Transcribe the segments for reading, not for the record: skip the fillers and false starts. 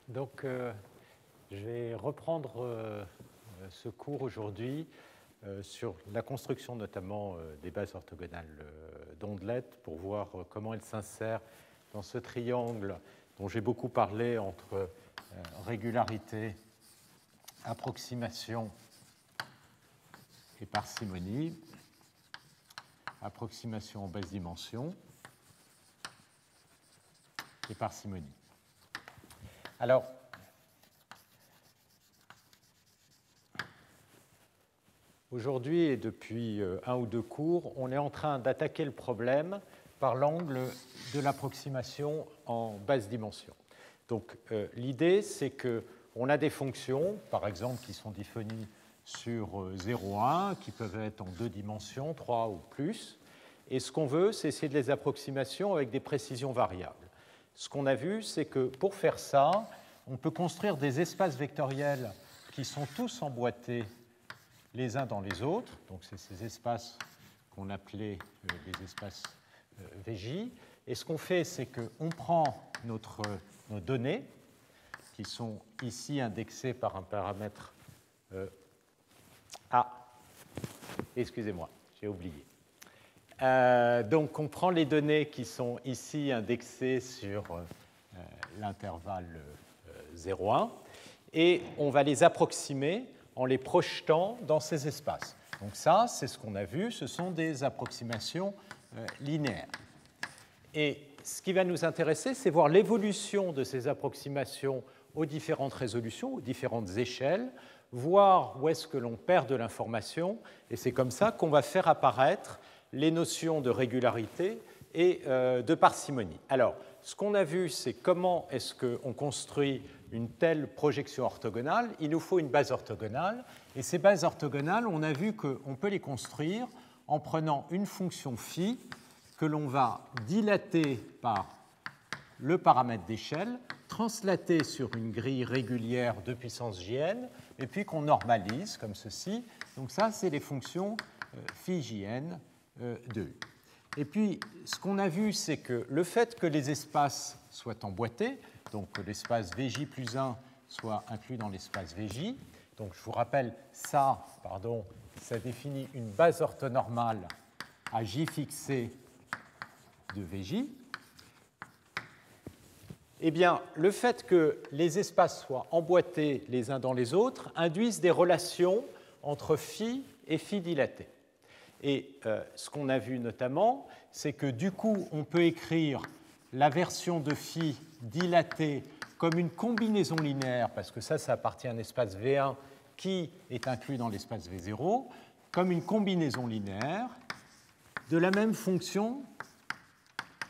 Donc, je vais reprendre ce cours aujourd'hui sur la construction notamment des bases orthogonales d'ondelettes pour voir comment elles s'insèrent dans ce triangle dont j'ai beaucoup parlé entre régularité, approximation et parcimonie, approximation en basse dimension et parcimonie. Alors, aujourd'hui et depuis un ou deux cours, on est en train d'attaquer le problème par l'angle de l'approximation en basse dimension. Donc, l'idée, c'est qu'on a des fonctions, par exemple, qui sont définies sur 0, 1, qui peuvent être en 2 dimensions, 3 ou plus, et ce qu'on veut, c'est essayer de les approximations avec des précisions variables. Ce qu'on a vu, c'est que pour faire ça, on peut construire des espaces vectoriels qui sont tous emboîtés les uns dans les autres. Donc, c'est ces espaces qu'on appelait les espaces VJ. Et ce qu'on fait, c'est qu'on prend nos données, qui sont ici indexées par un paramètre A. Excusez-moi, j'ai oublié. Donc, on prend les données qui sont ici indexées sur l'intervalle 0,1 et on va les approximer en les projetant dans ces espaces. Donc ça, c'est ce qu'on a vu, ce sont des approximations linéaires. Et ce qui va nous intéresser, c'est voir l'évolution de ces approximations aux différentes résolutions, aux différentes échelles, voir où est-ce que l'on perd de l'information, et c'est comme ça qu'on va faire apparaître les notions de régularité et de parcimonie. Alors, ce qu'on a vu, c'est comment est-ce qu'on construit une telle projection orthogonale. Il nous faut une base orthogonale, et ces bases orthogonales, on a vu qu'on peut les construire en prenant une fonction phi que l'on va dilater par le paramètre d'échelle, translater sur une grille régulière de puissance jn, et puis qu'on normalise comme ceci. Donc ça, c'est les fonctions phi jn de U. Et puis, ce qu'on a vu, c'est que le fait que les espaces soient emboîtés, donc que l'espace Vj plus 1 soit inclus dans l'espace Vj, donc je vous rappelle, ça définit une base orthonormale à J fixé de Vj. Eh bien, le fait que les espaces soient emboîtés les uns dans les autres induisent des relations entre phi et phi dilaté. Et ce qu'on a vu notamment, c'est que du coup, on peut écrire la version de phi dilatée comme une combinaison linéaire, parce que ça appartient à un espace V1 qui est inclus dans l'espace V0, comme une combinaison linéaire de la même fonction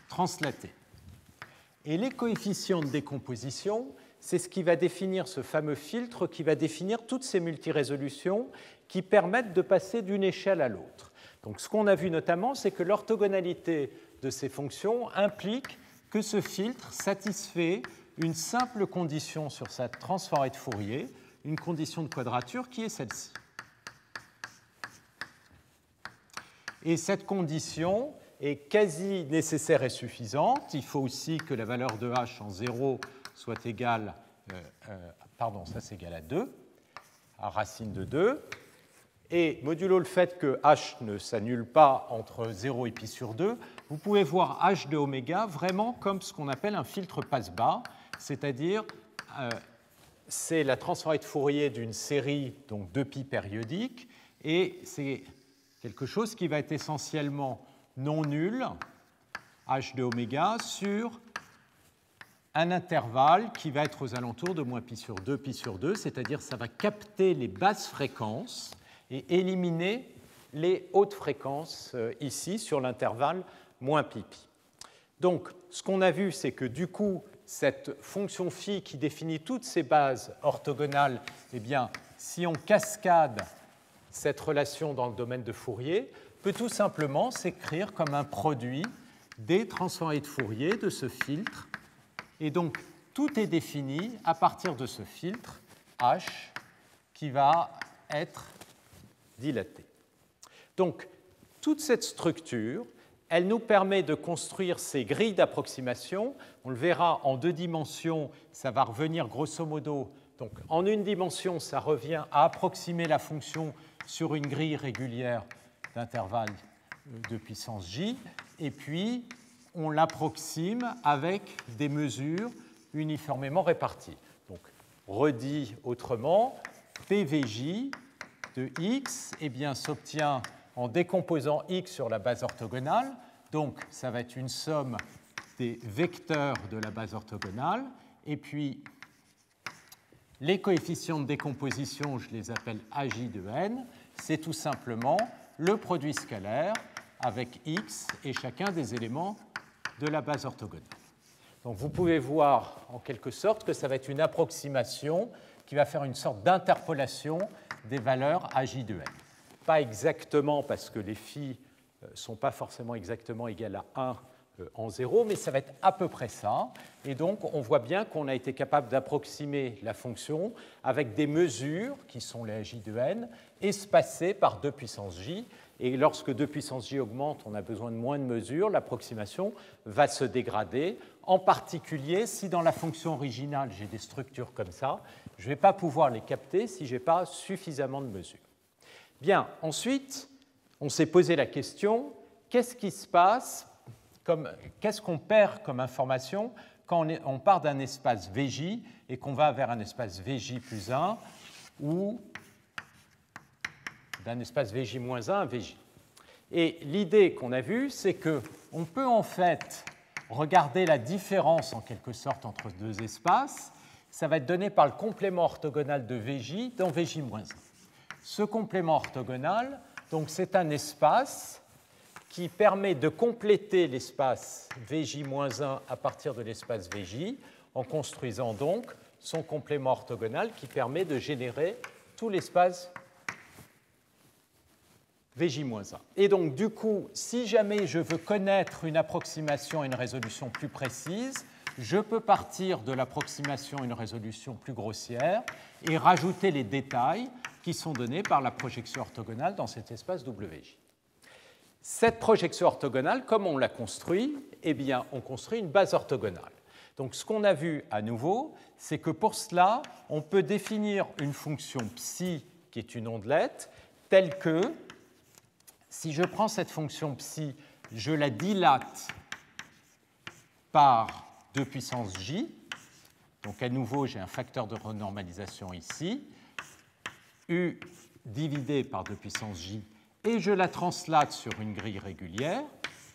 translatée. Et les coefficients de décomposition, c'est ce qui va définir ce fameux filtre qui va définir toutes ces multirésolutions qui permettent de passer d'une échelle à l'autre. Donc, ce qu'on a vu notamment, c'est que l'orthogonalité de ces fonctions implique que ce filtre satisfait une simple condition sur sa transformée de Fourier, une condition de quadrature qui est celle-ci. Et cette condition est quasi nécessaire et suffisante. Il faut aussi que la valeur de h en 0 soit égale, ça c'est égal à 2, à racine de 2. Et modulo le fait que h ne s'annule pas entre 0 et pi sur 2, vous pouvez voir h de oméga vraiment comme ce qu'on appelle un filtre passe-bas, c'est-à-dire c'est la transformée de Fourier d'une série donc de pi périodique, et c'est quelque chose qui va être essentiellement non nul, h de oméga, sur un intervalle qui va être aux alentours de moins pi sur 2, c'est-à-dire ça va capter les basses fréquences et éliminer les hautes fréquences ici sur l'intervalle moins pi. Donc, ce qu'on a vu, c'est que du coup, cette fonction phi qui définit toutes ces bases orthogonales, eh bien, si on cascade cette relation dans le domaine de Fourier, peut tout simplement s'écrire comme un produit des transformées de Fourier de ce filtre. Et donc, tout est défini à partir de ce filtre H qui va être dilatée. Donc, toute cette structure, elle nous permet de construire ces grilles d'approximation. On le verra en 2 dimensions, ça va revenir grosso modo. Donc, en 1 dimension, ça revient à approximer la fonction sur une grille régulière d'intervalle de puissance j, et puis on l'approxime avec des mesures uniformément réparties. Donc, redit autrement, PVJ de x s'obtient en décomposant x sur la base orthogonale. Donc, ça va être une somme des vecteurs de la base orthogonale. Et puis, les coefficients de décomposition, je les appelle AJ de n. C'est tout simplement le produit scalaire avec x et chacun des éléments de la base orthogonale. Donc, vous pouvez voir en quelque sorte que ça va être une approximation qui va faire une sorte d'interpolation des valeurs AJ de n. Pas exactement parce que les phi ne sont pas forcément exactement égales à 1 en 0, mais ça va être à peu près ça. Et donc, on voit bien qu'on a été capable d'approximer la fonction avec des mesures, qui sont les AJ de n, espacées par 2 puissance j. Et lorsque 2 puissance j augmente, on a besoin de moins de mesures, l'approximation va se dégrader, en particulier si dans la fonction originale, j'ai des structures comme ça, je ne vais pas pouvoir les capter si je n'ai pas suffisamment de mesures. Bien, ensuite, on s'est posé la question, qu'est-ce qui se passe, qu'est-ce qu'on perd comme information quand on part d'un espace VJ et qu'on va vers un espace VJ plus 1 ou d'un espace VJ moins 1 à VJ. Et l'idée qu'on a vue, c'est qu'on peut en fait regarder la différence en quelque sorte entre 2 espaces. Ça va être donné par le complément orthogonal de VJ dans VJ moins 1. Ce complément orthogonal, donc, c'est un espace qui permet de compléter l'espace VJ-1 à partir de l'espace VJ en construisant donc son complément orthogonal qui permet de générer tout l'espace VJ-1. Et donc, du coup, si jamais je veux connaître une approximation et une résolution plus précise, je peux partir de l'approximation à une résolution plus grossière et rajouter les détails qui sont donnés par la projection orthogonale dans cet espace WJ. Cette projection orthogonale, comme on l'a construit, eh bien, on construit une base orthogonale. Donc, ce qu'on a vu à nouveau, c'est que pour cela, on peut définir une fonction psi qui est une ondelette telle que, si je prends cette fonction psi, je la dilate par 2 puissance j, donc à nouveau, j'ai un facteur de renormalisation ici, U divisé par 2 puissance j, et je la translate sur une grille régulière,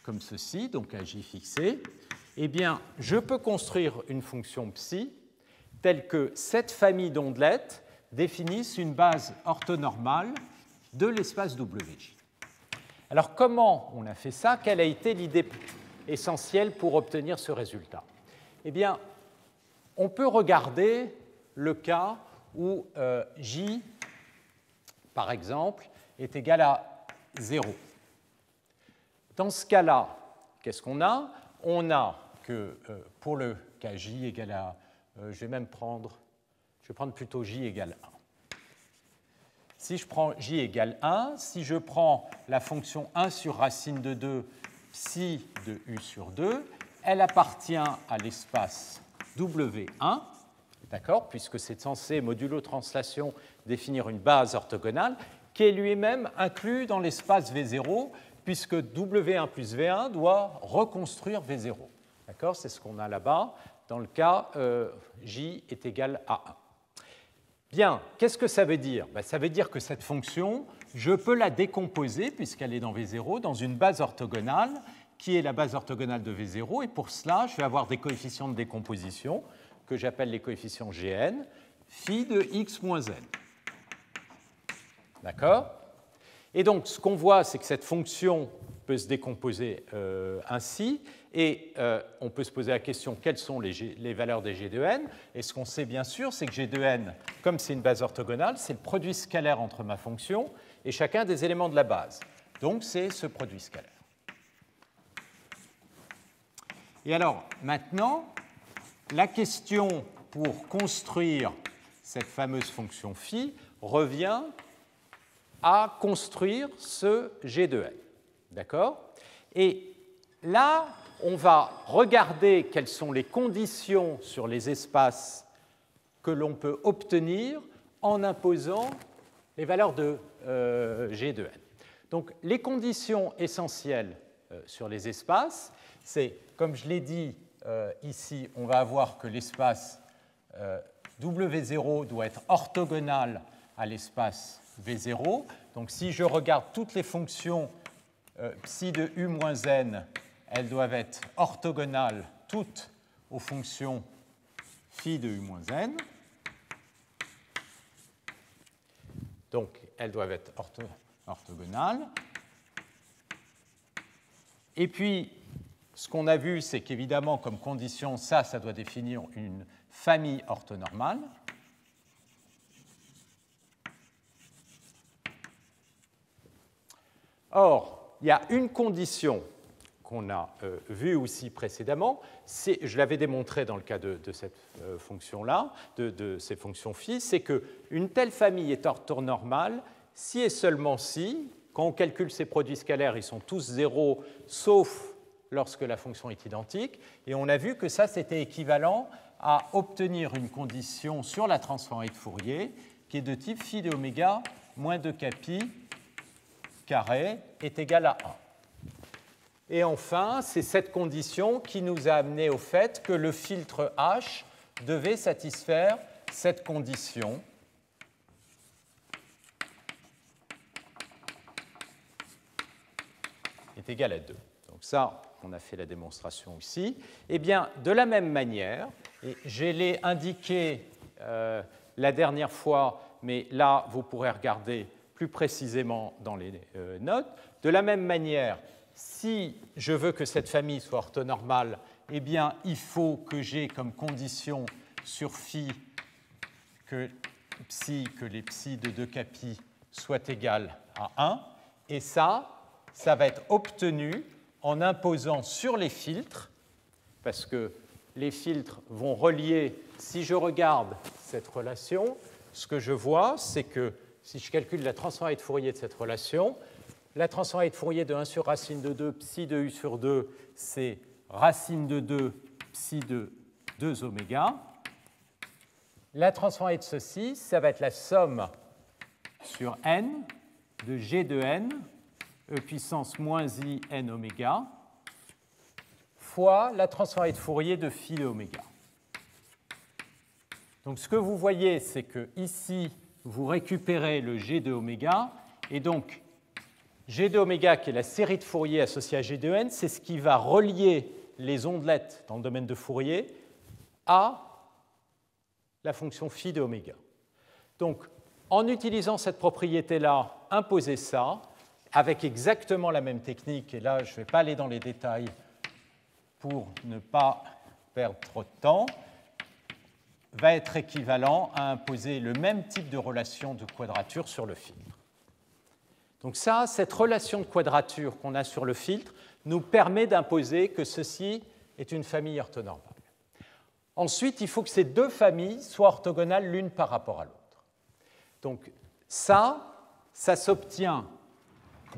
comme ceci, donc à j fixé, eh bien, je peux construire une fonction psi telle que cette famille d'ondelettes définisse une base orthonormale de l'espace WJ. Alors, comment on a fait ça? Quelle a été l'idée essentielle pour obtenir ce résultat? Eh bien, on peut regarder le cas où j, par exemple, est égal à 0. Dans ce cas-là, qu'est-ce qu'on a? On a que pour le cas j égale à... je vais prendre plutôt j égale 1. Si je prends j égale 1, si je prends la fonction 1 sur racine de 2 psi de u sur 2, elle appartient à l'espace W1, d'accord, puisque c'est censé, modulo translation, définir une base orthogonale, qui est lui-même inclus dans l'espace V0, puisque W1 plus V1 doit reconstruire V0. D'accord, c'est ce qu'on a là-bas, dans le cas J est égal à 1. Bien, qu'est-ce que ça veut dire? Ça veut dire que cette fonction, je peux la décomposer, puisqu'elle est dans V0, dans une base orthogonale, qui est la base orthogonale de V0, et pour cela, je vais avoir des coefficients de décomposition, que j'appelle les coefficients Gn, phi de x moins n. D'accord? Et donc, ce qu'on voit, c'est que cette fonction peut se décomposer ainsi, et on peut se poser la question, quelles sont les valeurs des G de n? Et ce qu'on sait bien sûr, c'est que G de n, comme c'est une base orthogonale, c'est le produit scalaire entre ma fonction et chacun des éléments de la base. Donc, c'est ce produit scalaire. Et alors, maintenant, la question pour construire cette fameuse fonction phi revient à construire ce G de n. D'accord? Et là, on va regarder quelles sont les conditions sur les espaces que l'on peut obtenir en imposant les valeurs de G de n. Donc, les conditions essentielles sur les espaces, c'est, comme je l'ai dit ici, on va avoir que l'espace W0 doit être orthogonal à l'espace V0. Donc, si je regarde toutes les fonctions psi de U moins n, elles doivent être orthogonales toutes aux fonctions phi de U moins n. Donc, elles doivent être orthogonales. Et puis, ce qu'on a vu, c'est qu'évidemment, comme condition, ça doit définir une famille orthonormale. Or, il y a une condition qu'on a vue aussi précédemment, je l'avais démontré dans le cas de cette fonction-là, de ces fonctions phi, c'est qu'une telle famille est orthonormale si et seulement si, quand on calcule ces produits scalaires, ils sont tous zéro, sauf lorsque la fonction est identique. Et on a vu que ça, c'était équivalent à obtenir une condition sur la transformée de Fourier qui est de type phi de oméga moins 2k pi carré est égal à 1. Et enfin, c'est cette condition qui nous a amené au fait que le filtre H devait satisfaire cette condition est égal à 2. Donc ça, on a fait la démonstration ici. Eh bien, de la même manière, et je l'ai indiqué la dernière fois, mais là, vous pourrez regarder plus précisément dans les notes, de la même manière, si je veux que cette famille soit orthonormale, eh bien, il faut que j'ai comme condition sur phi que les psi de 2k pi soient égales à 1. Et ça va être obtenu en imposant sur les filtres, parce que les filtres vont relier, si je regarde cette relation, ce que je vois, c'est que si je calcule la transformée de Fourier de cette relation, la transformée de Fourier de 1 sur racine de 2 psi de U sur 2, c'est racine de 2 psi de 2 oméga. La transformée de ceci, ça va être la somme sur n de G de n, E puissance moins I n oméga, fois la transformée de Fourier de phi de oméga. Donc ce que vous voyez, c'est que ici, vous récupérez le G de oméga, et donc G de oméga, qui est la série de Fourier associée à G de n, c'est ce qui va relier les ondelettes dans le domaine de Fourier à la fonction phi de oméga. Donc, en utilisant cette propriété-là, imposer ça, avec exactement la même technique, et là, je ne vais pas aller dans les détails pour ne pas perdre trop de temps, va être équivalent à imposer le même type de relation de quadrature sur le filtre. Donc ça, cette relation de quadrature qu'on a sur le filtre nous permet d'imposer que ceci est une famille orthonormale. Ensuite, il faut que ces deux familles soient orthogonales l'une par rapport à l'autre. Donc ça s'obtient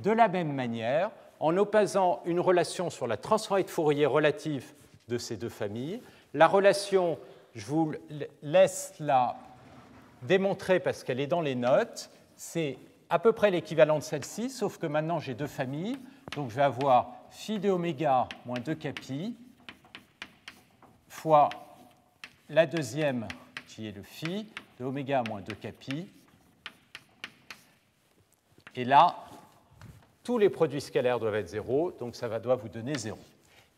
de la même manière en opposant une relation sur la transformée de Fourier relative de ces deux familles. La relation, je vous laisse la démontrer parce qu'elle est dans les notes, c'est à peu près l'équivalent de celle-ci, sauf que maintenant j'ai deux familles. Donc je vais avoir phi de oméga moins 2k pi fois la deuxième qui est le phi de oméga moins 2k pi. Et là, tous les produits scalaires doivent être 0, donc ça doit vous donner 0.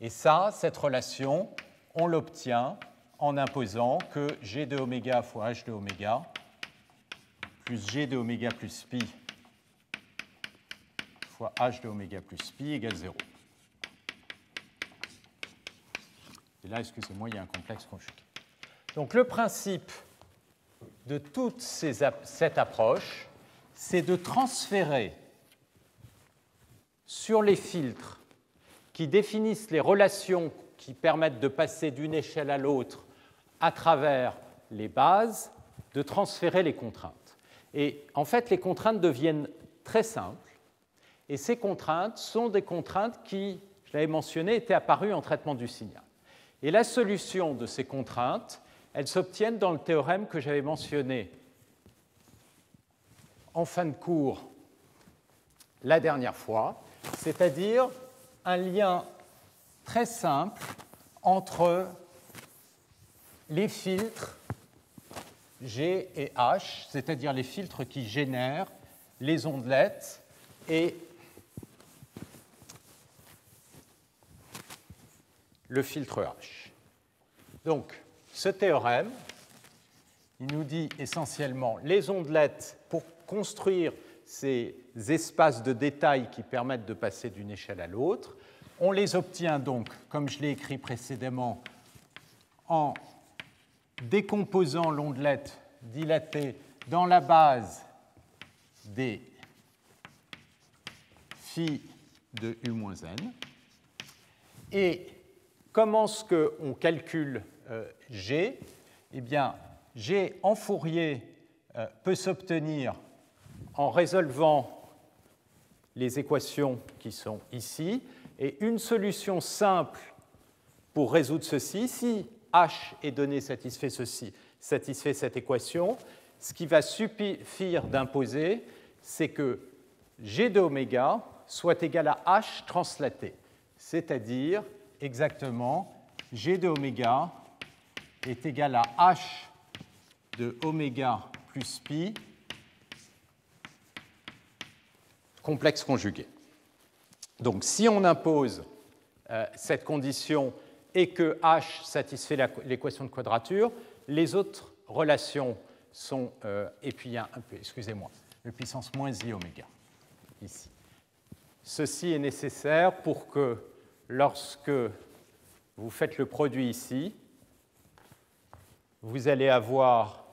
Et ça, cette relation, on l'obtient en imposant que g de oméga fois h de oméga plus g de oméga plus pi fois h de oméga plus pi égale 0. Et là, excusez-moi, il y a un complexe conjugué. Donc le principe de toute cette approche, c'est de transférer sur les filtres qui définissent les relations qui permettent de passer d'une échelle à l'autre à travers les bases, de transférer les contraintes. Et en fait, les contraintes deviennent très simples. Et ces contraintes sont des contraintes qui, je l'avais mentionné, était apparue en traitement du signal. Et la solution de ces contraintes, elles s'obtiennent dans le théorème que j'avais mentionné en fin de cours la dernière fois, c'est-à-dire un lien très simple entre les filtres G et H, c'est-à-dire les filtres qui génèrent les ondelettes et le filtre H. Donc, ce théorème, il nous dit essentiellement les ondelettes, pour construire ces espaces de détail qui permettent de passer d'une échelle à l'autre, on les obtient donc, comme je l'ai écrit précédemment, en décomposant l'ondelette dilatée dans la base des phi de U-N. Et comment est-ce qu'on calcule G? Eh bien, G en Fourier peut s'obtenir en résolvant les équations qui sont ici. Et une solution simple pour résoudre ceci, si H est donné satisfait ceci, satisfait cette équation, ce qui va suffire d'imposer, c'est que G de oméga soit égal à H translaté, c'est-à-dire exactement G de oméga est égal à H de oméga plus pi complexe conjugué. Donc si on impose cette condition et que H satisfait l'équation de quadrature, les autres relations sont, et puis il y a un peu, excusez-moi, le puissance moins i oméga, ici. Ceci est nécessaire pour que lorsque vous faites le produit ici, vous allez avoir,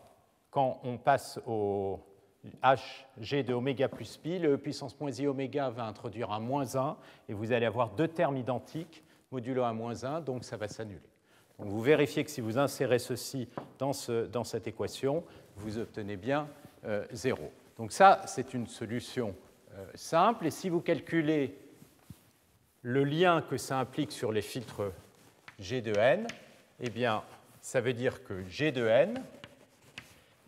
quand on passe au Hg de oméga plus pi, le puissance moins i oméga va introduire un moins 1, et vous allez avoir deux termes identiques, modulo 1 moins 1, donc ça va s'annuler. Donc vous vérifiez que si vous insérez ceci dans cette équation, vous obtenez bien 0. Donc ça, c'est une solution simple, et si vous calculez le lien que ça implique sur les filtres G de n, eh bien, ça veut dire que G de n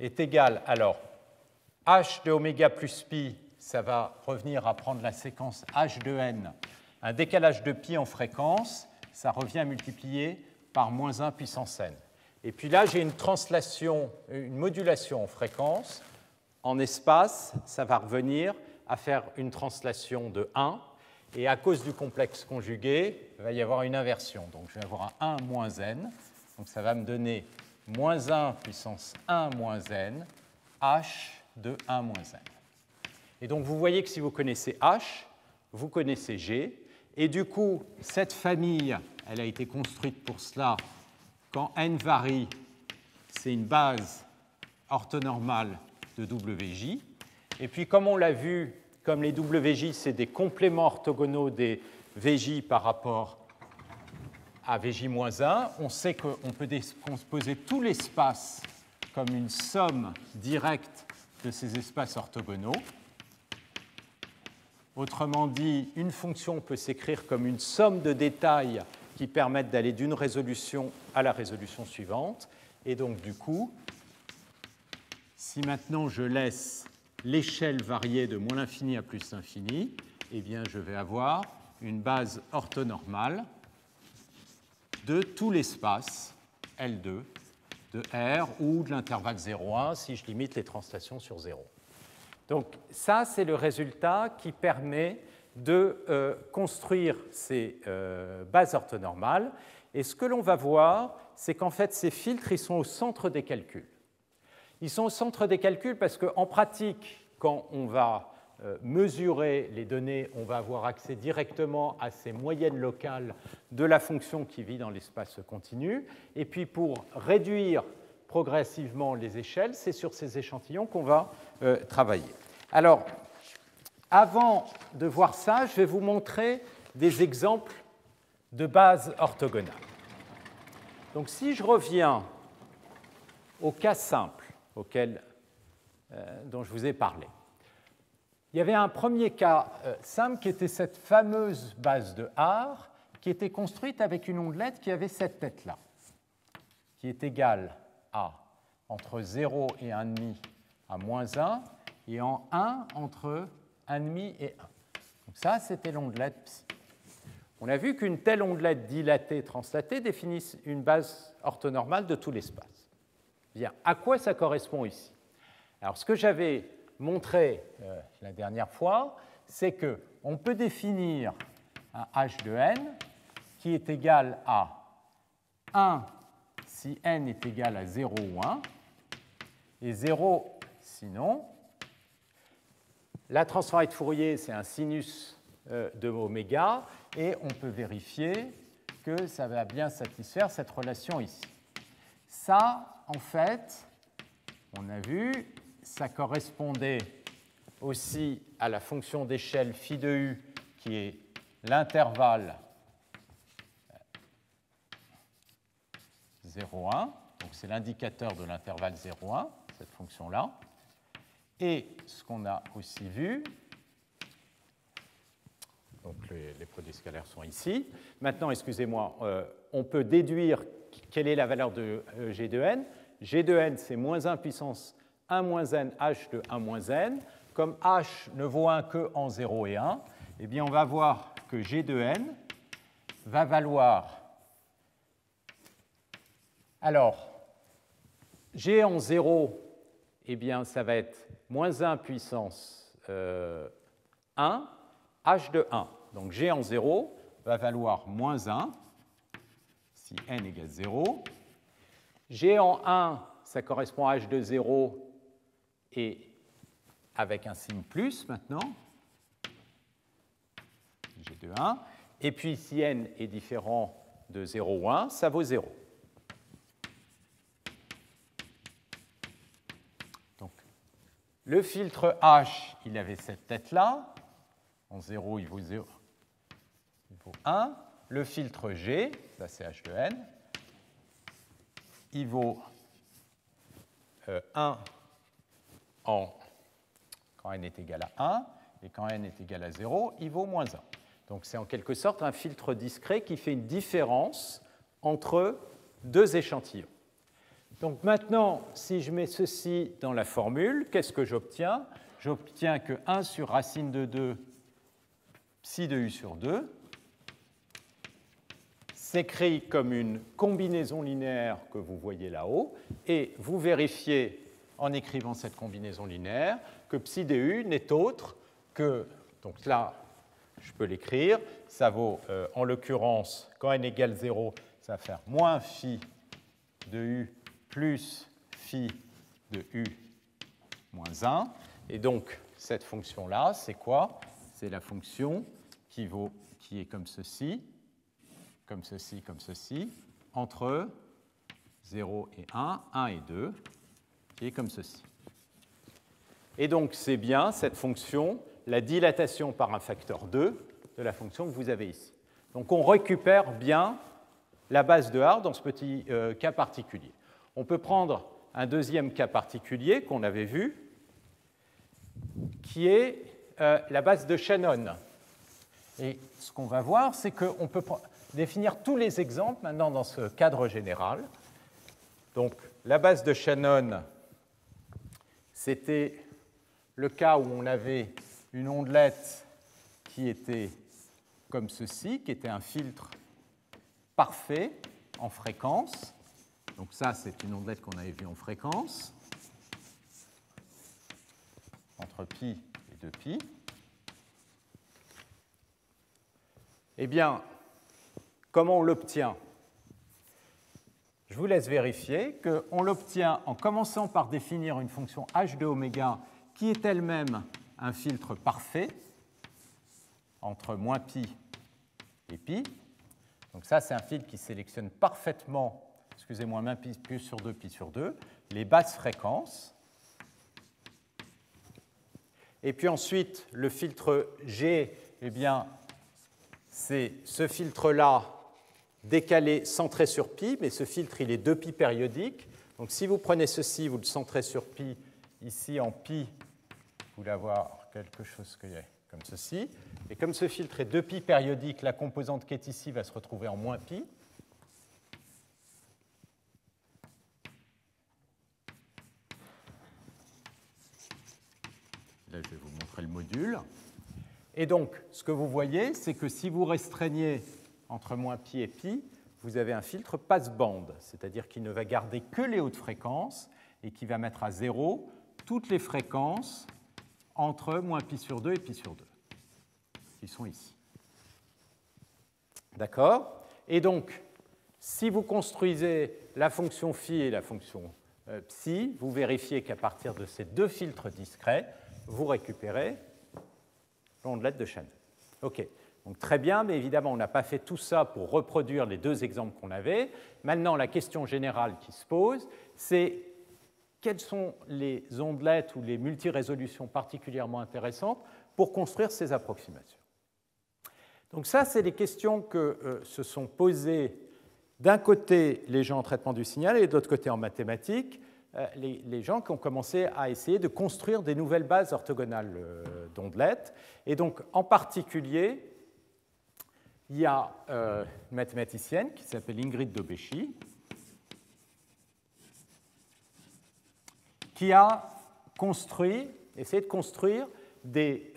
est égal, alors, H de oméga plus pi, ça va revenir à prendre la séquence H de n, un décalage de pi en fréquence, ça revient à multiplier par moins 1 puissance n. Et puis là, j'ai une translation, une modulation en fréquence. En espace, ça va revenir à faire une translation de 1. Et à cause du complexe conjugué, il va y avoir une inversion. Donc je vais avoir un 1 moins n. Donc ça va me donner moins 1 puissance 1 moins n, h de 1 moins n. Et donc vous voyez que si vous connaissez h, vous connaissez g. Et du coup, cette famille, elle a été construite pour cela. Quand n varie, c'est une base orthonormale de WJ. Et puis, comme on l'a vu, comme les WJ, c'est des compléments orthogonaux des VJ par rapport à VJ-1, on sait qu'on peut composer tout l'espace comme une somme directe de ces espaces orthogonaux. Autrement dit, une fonction peut s'écrire comme une somme de détails qui permettent d'aller d'une résolution à la résolution suivante. Et donc, du coup, si maintenant je laisse l'échelle varier de moins l'infini à plus l'infini, eh bien, je vais avoir une base orthonormale de tout l'espace L2 de R ou de l'intervalle 0,1 si je limite les translations sur 0. Donc ça, c'est le résultat qui permet de construire ces bases orthonormales. Et ce que l'on va voir, c'est qu'en fait, ces filtres, ils sont au centre des calculs. Ils sont au centre des calculs parce qu'en pratique, quand on va mesurer les données, on va avoir accès directement à ces moyennes locales de la fonction qui vit dans l'espace continu. Et puis pour réduire progressivement les échelles, c'est sur ces échantillons qu'on va travailler. Alors, avant de voir ça, je vais vous montrer des exemples de bases orthogonales. Donc si je reviens au cas simple dont je vous ai parlé, il y avait un premier cas simple qui était cette fameuse base de R qui était construite avec une ondelette qui avait cette tête-là, qui est égale à entre 0 et 1,5 à moins 1, et en 1 entre 1,5 et 1. Donc ça, c'était l'ondelette psi. On a vu qu'une telle ondelette dilatée translatée définit une base orthonormale de tout l'espace. Bien, à quoi ça correspond ici? Alors, ce que j'avais montré la dernière fois, c'est qu'on peut définir un h de n qui est égal à 1 si n est égal à 0 ou 1, et 0 sinon. La transformée de Fourier, c'est un sinus de oméga, et on peut vérifier que ça va bien satisfaire cette relation ici. Ça, en fait, on a vu, ça correspondait aussi à la fonction d'échelle phi de u, qui est l'intervalle 0,1, donc c'est l'indicateur de l'intervalle 0,1, cette fonction-là. Et ce qu'on a aussi vu, donc les produits scalaires sont ici. Maintenant, excusez-moi, on peut déduire quelle est la valeur de g de n. G de n, c'est moins 1 puissance 1 moins n h de 1 moins n. Comme h ne vaut 1 que en 0 et 1, eh bien, on va voir que g de n va valoir... Alors, g en 0, eh bien, ça va être moins 1 puissance 1, h de 1. Donc g en 0 va valoir moins 1, si n égale 0. G en 1, ça correspond à h de 0, et avec un signe plus maintenant, g de 1. Et puis si n est différent de 0 ou 1, ça vaut 0. Le filtre H, il avait cette tête-là. En 0, il vaut 0, il vaut 1. Le filtre G, ça c'est H de n, il vaut 1 quand n est égal à 1, et quand n est égal à 0, il vaut moins 1. Donc c'est en quelque sorte un filtre discret qui fait une différence entre deux échantillons. Donc maintenant, si je mets ceci dans la formule, qu'est-ce que j'obtiens? J'obtiens que 1 sur racine de 2 psi de u sur 2 s'écrit comme une combinaison linéaire que vous voyez là-haut, et vous vérifiez en écrivant cette combinaison linéaire que psi de u n'est autre que, donc là, je peux l'écrire, ça vaut, en l'occurrence, quand n égale 0, ça va faire moins phi de u plus phi de u moins 1. Et donc, cette fonction-là, c'est quoi? C'est la fonction qui est comme ceci, comme ceci, comme ceci, entre 0 et 1, 1 et 2, qui est comme ceci. Et donc, c'est bien cette fonction, la dilatation par un facteur 2 de la fonction que vous avez ici. Donc, on récupère bien la base de Haar dans ce petit cas particulier. On peut prendre un deuxième cas particulier qu'on avait vu, qui est la base de Shannon. Et ce qu'on va voir, c'est qu'on peut définir tous les exemples maintenant dans ce cadre général. Donc, la base de Shannon, c'était le cas où on avait une ondelette qui était comme ceci, qui était un filtre parfait en fréquence. Donc ça, c'est une ondelette qu'on avait vue en fréquence, entre pi et 2pi. Eh bien, comment on l'obtient? Je vous laisse vérifier qu'on l'obtient en commençant par définir une fonction h de oméga qui est elle-même un filtre parfait entre moins pi et pi. Donc ça, c'est un filtre qui sélectionne parfaitement, excusez-moi, moins pi sur 2, pi sur 2, les basses fréquences. Et puis ensuite, le filtre G, eh bien, c'est ce filtre-là décalé, centré sur pi, mais ce filtre, il est 2pi périodique. Donc si vous prenez ceci, vous le centrez sur pi, ici en pi, vous voulez avoir quelque chose qui est comme ceci. Et comme ce filtre est 2π périodique, la composante qui est ici va se retrouver en moins π. Là, je vais vous montrer le module. Et donc, ce que vous voyez, c'est que si vous restreignez entre moins π et π, vous avez un filtre passe-bande, c'est-à-dire qu'il ne va garder que les hautes fréquences et qui va mettre à 0 toutes les fréquences entre moins π sur 2 et π sur 2, qui sont ici. D'accord? Et donc, si vous construisez la fonction phi et la fonction psi, vous vérifiez qu'à partir de ces deux filtres discrets, vous récupérez l'ondelette de Shannon. OK. Donc très bien, mais évidemment, on n'a pas fait tout ça pour reproduire les deux exemples qu'on avait. Maintenant, la question générale qui se pose, c'est quelles sont les ondelettes ou les multirésolutions particulièrement intéressantes pour construire ces approximations. Donc ça, c'est les questions que se sont posées d'un côté les gens en traitement du signal et de l'autre côté en mathématiques, les gens qui ont commencé à essayer de construire des nouvelles bases orthogonales d'ondelettes. Et donc, en particulier, il y a une mathématicienne qui s'appelle Ingrid Dobeschi, qui a essayé de construire des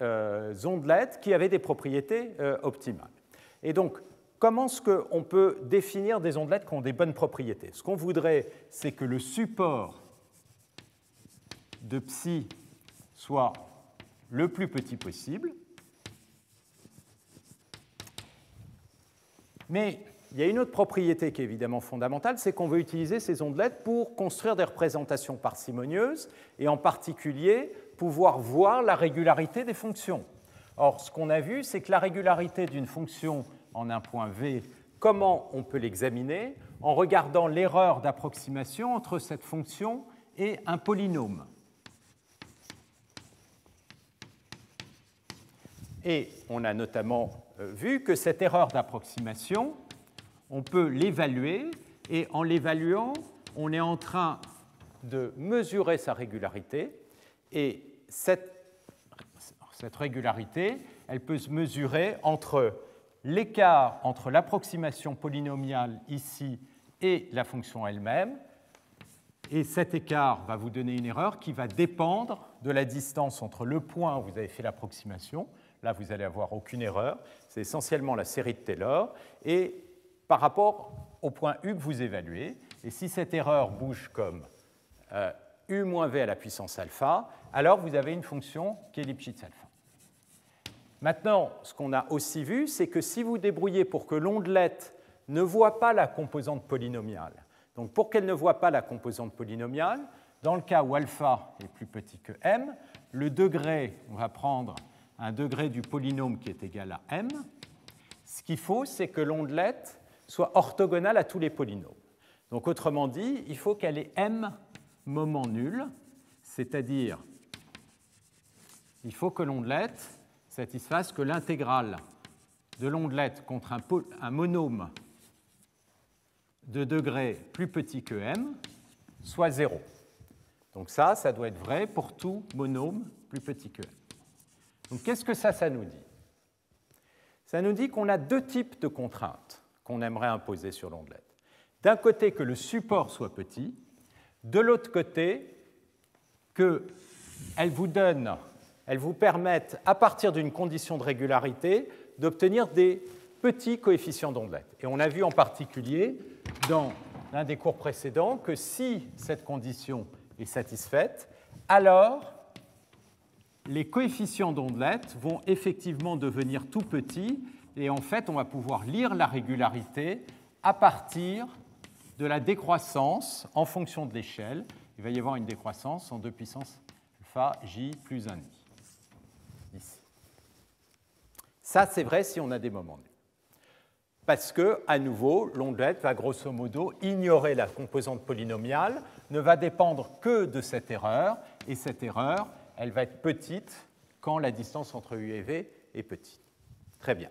ondelettes qui avaient des propriétés optimales. Et donc, comment est-ce qu'on peut définir des ondelettes qui ont des bonnes propriétés? Ce qu'on voudrait, c'est que le support de psi soit le plus petit possible. Mais il y a une autre propriété qui est évidemment fondamentale, c'est qu'on veut utiliser ces ondelettes pour construire des représentations parcimonieuses et en particulier pouvoir voir la régularité des fonctions. Or, ce qu'on a vu, c'est que la régularité d'une fonction en un point V, comment on peut l'examiner? En regardant l'erreur d'approximation entre cette fonction et un polynôme. Et on a notamment vu que cette erreur d'approximation, on peut l'évaluer, et en l'évaluant, on est en train de mesurer sa régularité, et cette régularité, elle peut se mesurer entre l'écart entre l'approximation polynomiale ici et la fonction elle-même, et cet écart va vous donner une erreur qui va dépendre de la distance entre le point où vous avez fait l'approximation. Là, vous n'allez avoir aucune erreur. C'est essentiellement la série de Taylor. Et par rapport au point U que vous évaluez, et si cette erreur bouge comme U moins V à la puissance alpha, alors vous avez une fonction qui est Lipschitz alpha. Maintenant, ce qu'on a aussi vu, c'est que si vous débrouillez pour que l'ondelette ne voit pas la composante polynomiale, donc pour qu'elle ne voit pas la composante polynomiale, dans le cas où alpha est plus petit que m, le degré, on va prendre un degré du polynôme qui est égal à m. Ce qu'il faut, c'est que l'ondelette soit orthogonale à tous les polynômes. Donc autrement dit, il faut qu'elle ait m moments nuls, c'est-à-dire il faut que l'ondelette satisfasse que l'intégrale de l'ondelette contre un monôme de degré plus petit que m soit 0. Donc ça doit être vrai pour tout monôme plus petit que m. Donc qu'est-ce que ça nous dit? Ça nous dit qu'on a deux types de contraintes qu'on aimerait imposer sur l'ondelette. D'un côté, que le support soit petit, de l'autre côté, qu'elle vous permette, à partir d'une condition de régularité, d'obtenir des petits coefficients d'ondelette. Et on a vu en particulier, dans l'un des cours précédents, que si cette condition est satisfaite, alors les coefficients d'ondelette vont effectivement devenir tout petits, et en fait, on va pouvoir lire la régularité à partir de la décroissance en fonction de l'échelle. Il va y avoir une décroissance en 2 puissance alpha j plus 1i. Ici. Ça, c'est vrai si on a des moments nuls. Parce que, à nouveau, l'ondelette va grosso modo ignorer la composante polynomiale, ne va dépendre que de cette erreur, et cette erreur, elle va être petite quand la distance entre U et V est petite. Très bien.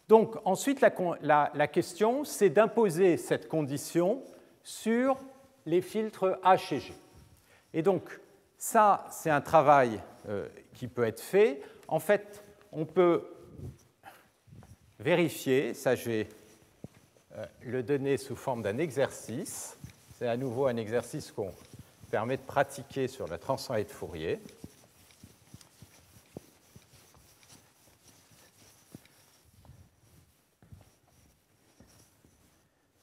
Donc, ensuite, la question, c'est d'imposer cette condition sur les filtres H et G. Et donc, ça, c'est un travail qui peut être fait. En fait, on peut vérifier, ça je vais le donner sous forme d'un exercice. C'est à nouveau un exercice qu'on permet de pratiquer sur la transformée de Fourier.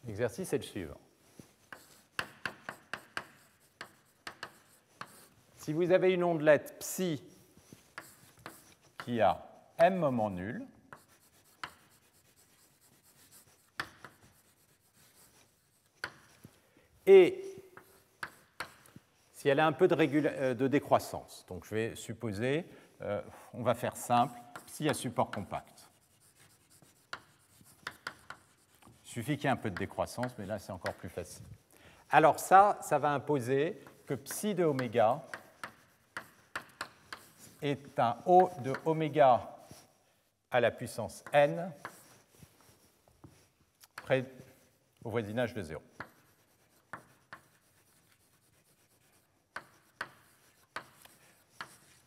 L'exercice est le suivant. Si vous avez une ondelette psi qui a m moments nuls, et si elle a un peu de décroissance, donc je vais supposer, on va faire simple, psi à support compact. Il suffit qu'il y ait un peu de décroissance, mais là c'est encore plus facile. Alors ça va imposer que psi de oméga est un O de oméga à la puissance n près au voisinage de 0.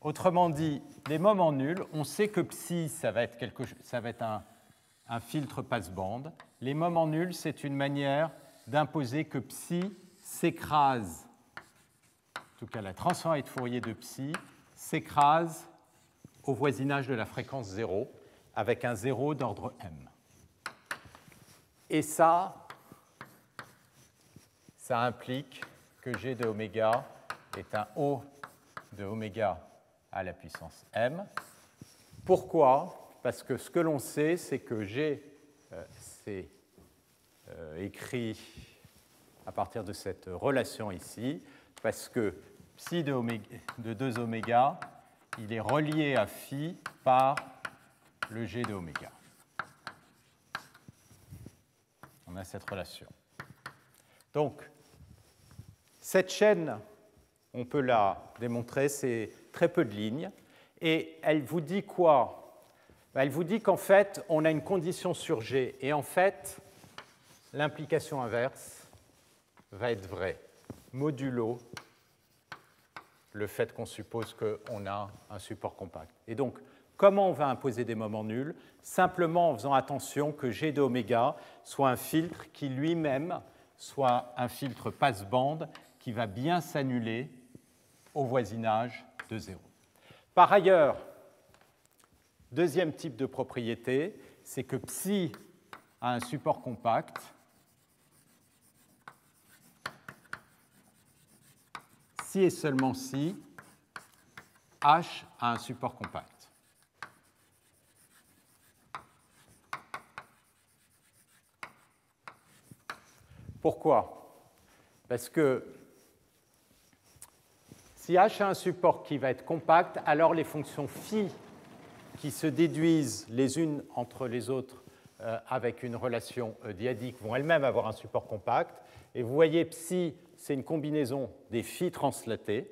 Autrement dit, les moments nuls, on sait que psi, ça va être un filtre passe-bande. Les moments nuls, c'est une manière d'imposer que psi s'écrase, en tout cas la transformée de Fourier de psi, s'écrase au voisinage de la fréquence 0 avec un 0 d'ordre m. Et ça implique que g de oméga est un O de oméga à la puissance m. Pourquoi? Parce que ce que l'on sait, c'est que g, c'est écrit à partir de cette relation ici, parce que psi de 2 oméga, il est relié à phi par le g de oméga. On a cette relation. Donc, cette chaîne, on peut la démontrer, c'est très peu de lignes. Et elle vous dit quoi? Elle vous dit qu'en fait, on a une condition sur G. Et en fait, l'implication inverse va être vraie, modulo le fait qu'on suppose qu'on a un support compact. Et donc, comment on va imposer des moments nuls? Simplement en faisant attention que G de oméga soit un filtre qui lui-même soit un filtre passe-bande qui va bien s'annuler au voisinage de 0. Par ailleurs, deuxième type de propriété, c'est que psi a un support compact si et seulement si H a un support compact. Pourquoi? Parce que si H a un support qui va être compact, alors les fonctions phi qui se déduisent les unes entre les autres avec une relation dyadique vont elles-mêmes avoir un support compact. Et vous voyez, psi, c'est une combinaison des phi translatés.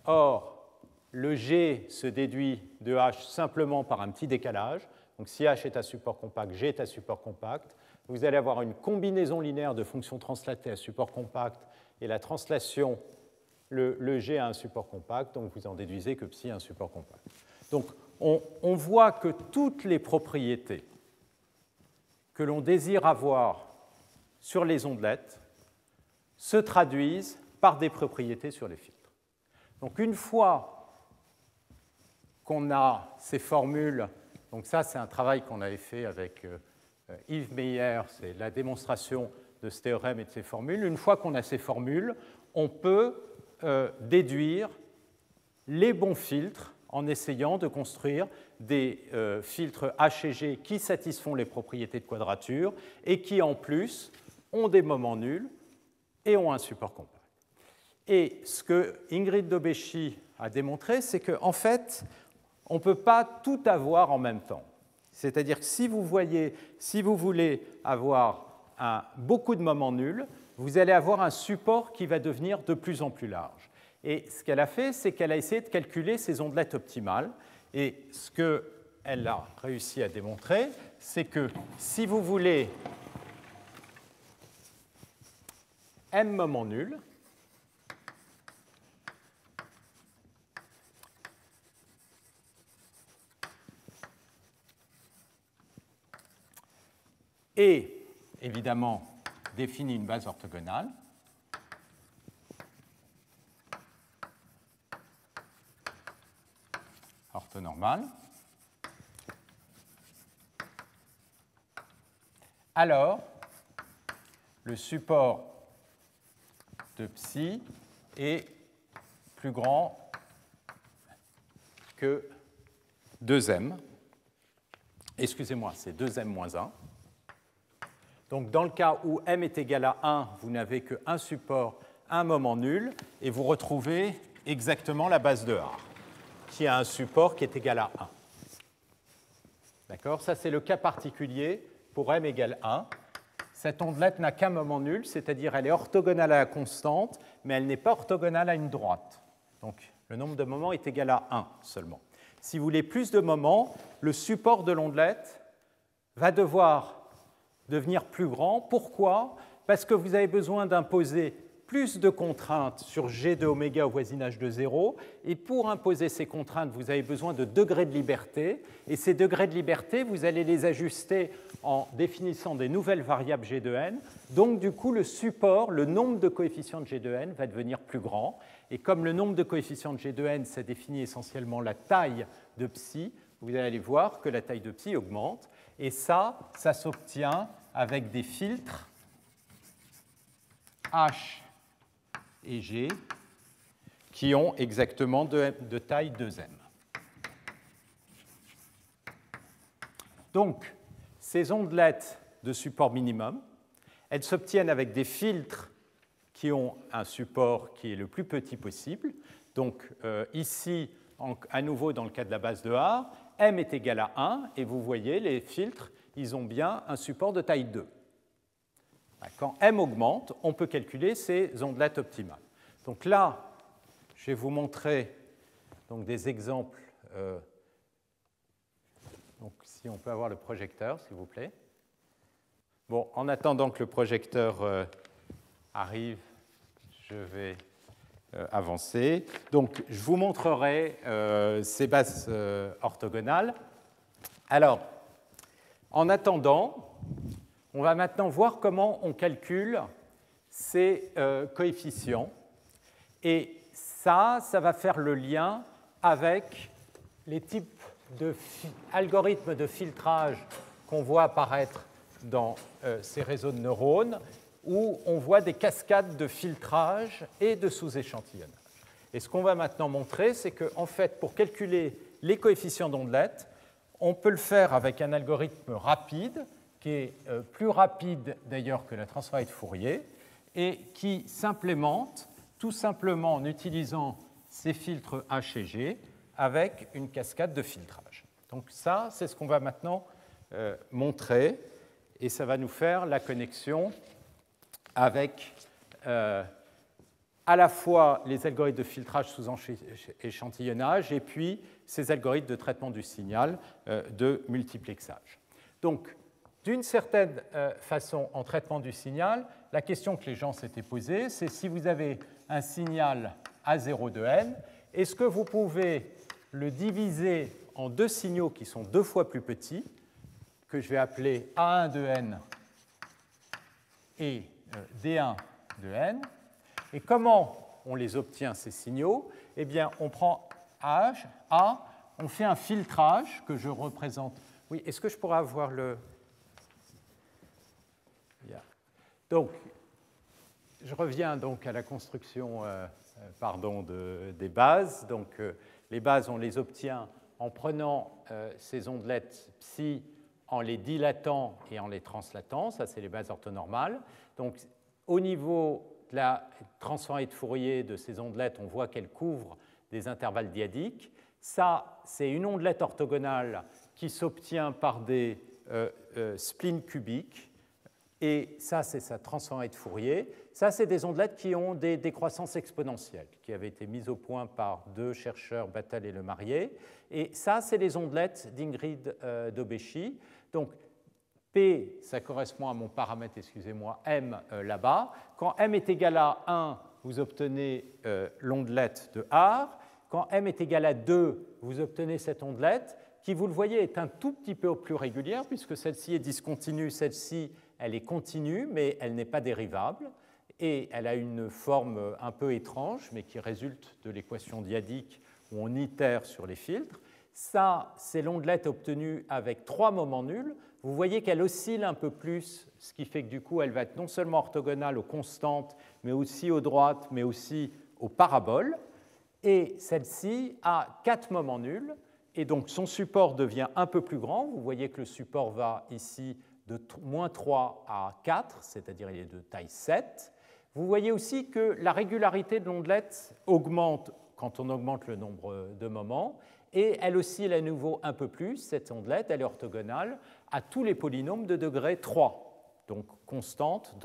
Or, le G se déduit de H simplement par un petit décalage. Donc si H est à support compact, G est à support compact. Vous allez avoir une combinaison linéaire de fonctions translatées à support compact et la translation, le G a un support compact, donc vous en déduisez que psi a un support compact. Donc on voit que toutes les propriétés que l'on désire avoir sur les ondelettes se traduisent par des propriétés sur les filtres. Donc une fois qu'on a ces formules, donc ça c'est un travail qu'on avait fait avec Yves Meyer, c'est la démonstration de ce théorème et de ces formules. Une fois qu'on a ces formules, on peut déduire les bons filtres en essayant de construire des filtres H et G qui satisfont les propriétés de quadrature et qui en plus ont des moments nuls et ont un support compact. Et ce que Ingrid Dobeschi a démontré, c'est qu'en fait, on ne peut pas tout avoir en même temps. C'est-à-dire que si vous voulez avoir beaucoup de moments nuls, vous allez avoir un support qui va devenir de plus en plus large. Et ce qu'elle a fait, c'est qu'elle a essayé de calculer ces ondelettes optimales. Et ce qu'elle a réussi à démontrer, c'est que si vous voulez m moments nuls, et évidemment définit une base orthogonale. Orthonormale. Alors, le support de psi est plus grand que 2m. Excusez-moi, c'est 2m moins 1. Donc, dans le cas où m est égal à 1, vous n'avez qu'un support à un moment nul, et vous retrouvez exactement la base de R, qui a un support qui est égal à 1. D'accord? Ça, c'est le cas particulier pour m égale 1. Cette ondelette n'a qu'un moment nul, c'est-à-dire elle est orthogonale à la constante, mais elle n'est pas orthogonale à une droite. Donc, le nombre de moments est égal à 1 seulement. Si vous voulez plus de moments, le support de l'ondelette va devoir devenir plus grand. Pourquoi? Parce que vous avez besoin d'imposer plus de contraintes sur g de oméga au voisinage de 0, et pour imposer ces contraintes, vous avez besoin de degrés de liberté, et ces degrés de liberté, vous allez les ajuster en définissant des nouvelles variables g de n. Donc, du coup, le support, le nombre de coefficients de g de n va devenir plus grand, et comme le nombre de coefficients de g de n, ça définit essentiellement la taille de psi, vous allez voir que la taille de psi augmente, et ça s'obtient avec des filtres H et G qui ont exactement de taille 2m. Donc, ces ondelettes de support minimum, elles s'obtiennent avec des filtres qui ont un support qui est le plus petit possible. Donc, ici, à nouveau dans le cas de la base de R, m est égal à 1, et vous voyez, les filtres, ils ont bien un support de taille 2. Quand m augmente, on peut calculer ces ondelettes optimales. Donc là, je vais vous montrer donc, des exemples. Donc, si on peut avoir le projecteur, s'il vous plaît. Bon, en attendant que le projecteur arrive, je vais avancer. Donc, je vous montrerai ces bases orthogonales. Alors, en attendant, on va maintenant voir comment on calcule ces coefficients. Et ça va faire le lien avec les types d'algorithmes de filtrage qu'on voit apparaître dans ces réseaux de neurones, où on voit des cascades de filtrage et de sous-échantillonnage. Et ce qu'on va maintenant montrer, c'est qu'en fait, pour calculer les coefficients d'ondelette, on peut le faire avec un algorithme rapide, qui est plus rapide d'ailleurs que la transformée de Fourier, et qui s'implémente tout simplement en utilisant ces filtres H et G avec une cascade de filtrage. Donc ça, c'est ce qu'on va maintenant montrer, et ça va nous faire la connexion avec à la fois les algorithmes de filtrage sous échantillonnage et puis ces algorithmes de traitement du signal de multiplexage. Donc, d'une certaine façon, en traitement du signal, la question que les gens s'étaient posée, c'est si vous avez un signal A0 de n, est-ce que vous pouvez le diviser en deux signaux qui sont deux fois plus petits, que je vais appeler A1 de n et D1 de n. Et comment on les obtient, ces signaux? Eh bien, on prend A, on fait un filtrage que je représente. Oui, est-ce que je pourrais avoir le... Donc, je reviens donc à la construction des bases. Donc, les bases, on les obtient en prenant ces ondelettes psi, en les dilatant et en les translatant. Ça, c'est les bases orthonormales. Donc, au niveau de la transformée de Fourier de ces ondelettes, on voit qu'elles couvrent des intervalles diadiques. Ça, c'est une ondelette orthogonale qui s'obtient par des splines cubiques. Et ça, c'est sa transformée de Fourier. Ça, c'est des ondelettes qui ont des décroissances exponentielles, qui avaient été mises au point par deux chercheurs, Battal et Lemarrier. Et ça, c'est les ondelettes d'Ingrid Dobeschi. Donc, P, ça correspond à mon paramètre, excusez-moi, M là-bas. Quand M est égal à 1, vous obtenez l'ondelette de R. quand m est égal à 2, vous obtenez cette ondelette qui, vous le voyez, est un tout petit peu plus régulière, puisque celle-ci est discontinue, celle-ci, elle est continue, mais elle n'est pas dérivable, et elle a une forme un peu étrange, mais qui résulte de l'équation dyadique où on itère sur les filtres. Ça, c'est l'ondelette obtenue avec 3 moments nuls. Vous voyez qu'elle oscille un peu plus, ce qui fait que du coup, elle va être non seulement orthogonale aux constantes, mais aussi aux droites, mais aussi aux paraboles. Et celle-ci a 4 moments nuls, et donc son support devient un peu plus grand. Vous voyez que le support va ici de moins 3 à 4, c'est-à-dire il est de taille 7. Vous voyez aussi que la régularité de l'ondelette augmente quand on augmente le nombre de moments, et elle oscille à nouveau un peu plus, cette ondelette, elle est orthogonale à tous les polynômes de degré 3, donc constante,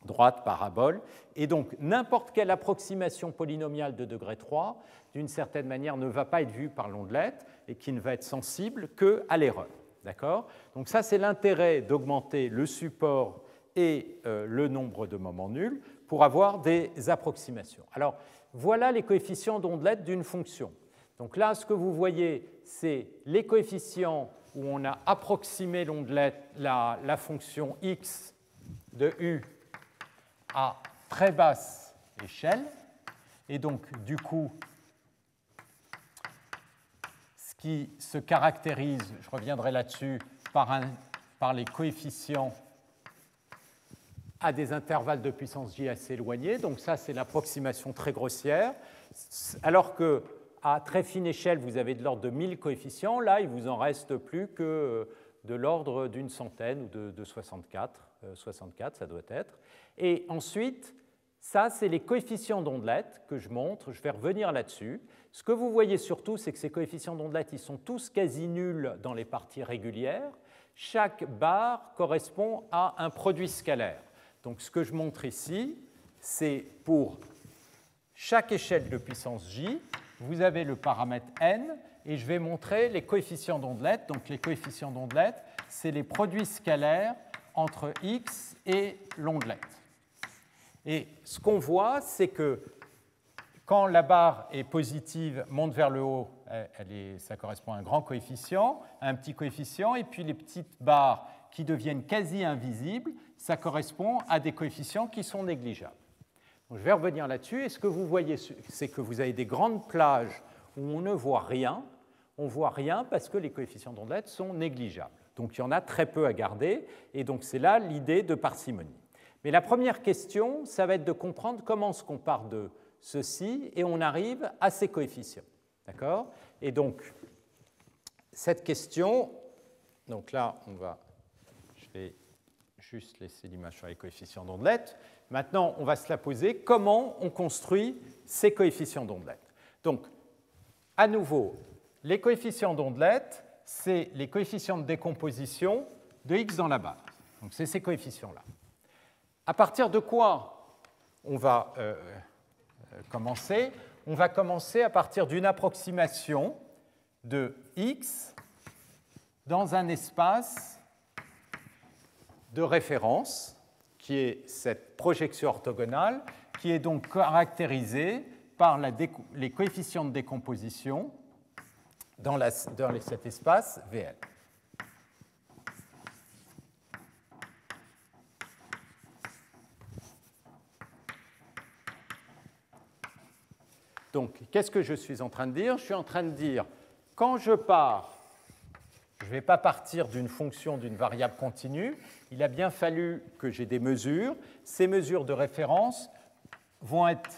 droite, parabole, et donc n'importe quelle approximation polynomiale de degré 3, d'une certaine manière, ne va pas être vue par l'ondelette et qui ne va être sensible qu'à l'erreur. D'accord ? Donc ça, c'est l'intérêt d'augmenter le support et le nombre de moments nuls pour avoir des approximations. Alors, voilà les coefficients d'ondelette d'une fonction. Donc là, ce que vous voyez, c'est les coefficients où on a approximé l'ondelette, la fonction x de u à très basse échelle. Et donc, du coup, ce qui se caractérise, je reviendrai là-dessus, par les coefficients à des intervalles de puissance j assez éloignés. Donc ça, c'est l'approximation très grossière. Alors qu'à très fine échelle, vous avez de l'ordre de 1000 coefficients. Là, il ne vous en reste plus que de l'ordre d'une centaine ou de 64. 64, ça doit être. Et ensuite, ça, c'est les coefficients d'ondelette que je montre. Je vais revenir là-dessus. Ce que vous voyez surtout, c'est que ces coefficients d'ondelette, ils sont tous quasi nuls dans les parties régulières. Chaque barre correspond à un produit scalaire. Donc, ce que je montre ici, c'est pour chaque échelle de puissance j, vous avez le paramètre n, et je vais montrer les coefficients d'ondelette. Donc, les coefficients d'ondelette, c'est les produits scalaires entre x et l'ondelette. Et ce qu'on voit, c'est que quand la barre est positive, monte vers le haut, ça correspond à un grand coefficient, à un petit coefficient, et puis les petites barres qui deviennent quasi invisibles, ça correspond à des coefficients qui sont négligeables. Donc, je vais revenir là-dessus, et ce que vous voyez, c'est que vous avez des grandes plages où on ne voit rien. On ne voit rien parce que les coefficients d'ondelette sont négligeables. Donc il y en a très peu à garder, et donc c'est là l'idée de parcimonie. Mais la première question, ça va être de comprendre comment on part de ceci et on arrive à ces coefficients. D'accord ? Et donc, cette question, donc là, je vais juste laisser l'image sur les coefficients d'ondelette. Maintenant, on va se la poser. Comment on construit ces coefficients d'ondelette ? Donc, à nouveau, les coefficients d'ondelette, c'est les coefficients de décomposition de x dans la barre. Donc, c'est ces coefficients-là. À partir de quoi on va commencer ? On va commencer à partir d'une approximation de x dans un espace de référence, qui est cette projection orthogonale, qui est donc caractérisée par les coefficients de décomposition dans cet espace VL. Donc, qu'est-ce que je suis en train de dire ? Je suis en train de dire, quand je pars, je ne vais pas partir d'une fonction, d'une variable continue, il a bien fallu que j'ai des mesures. Ces mesures de référence vont être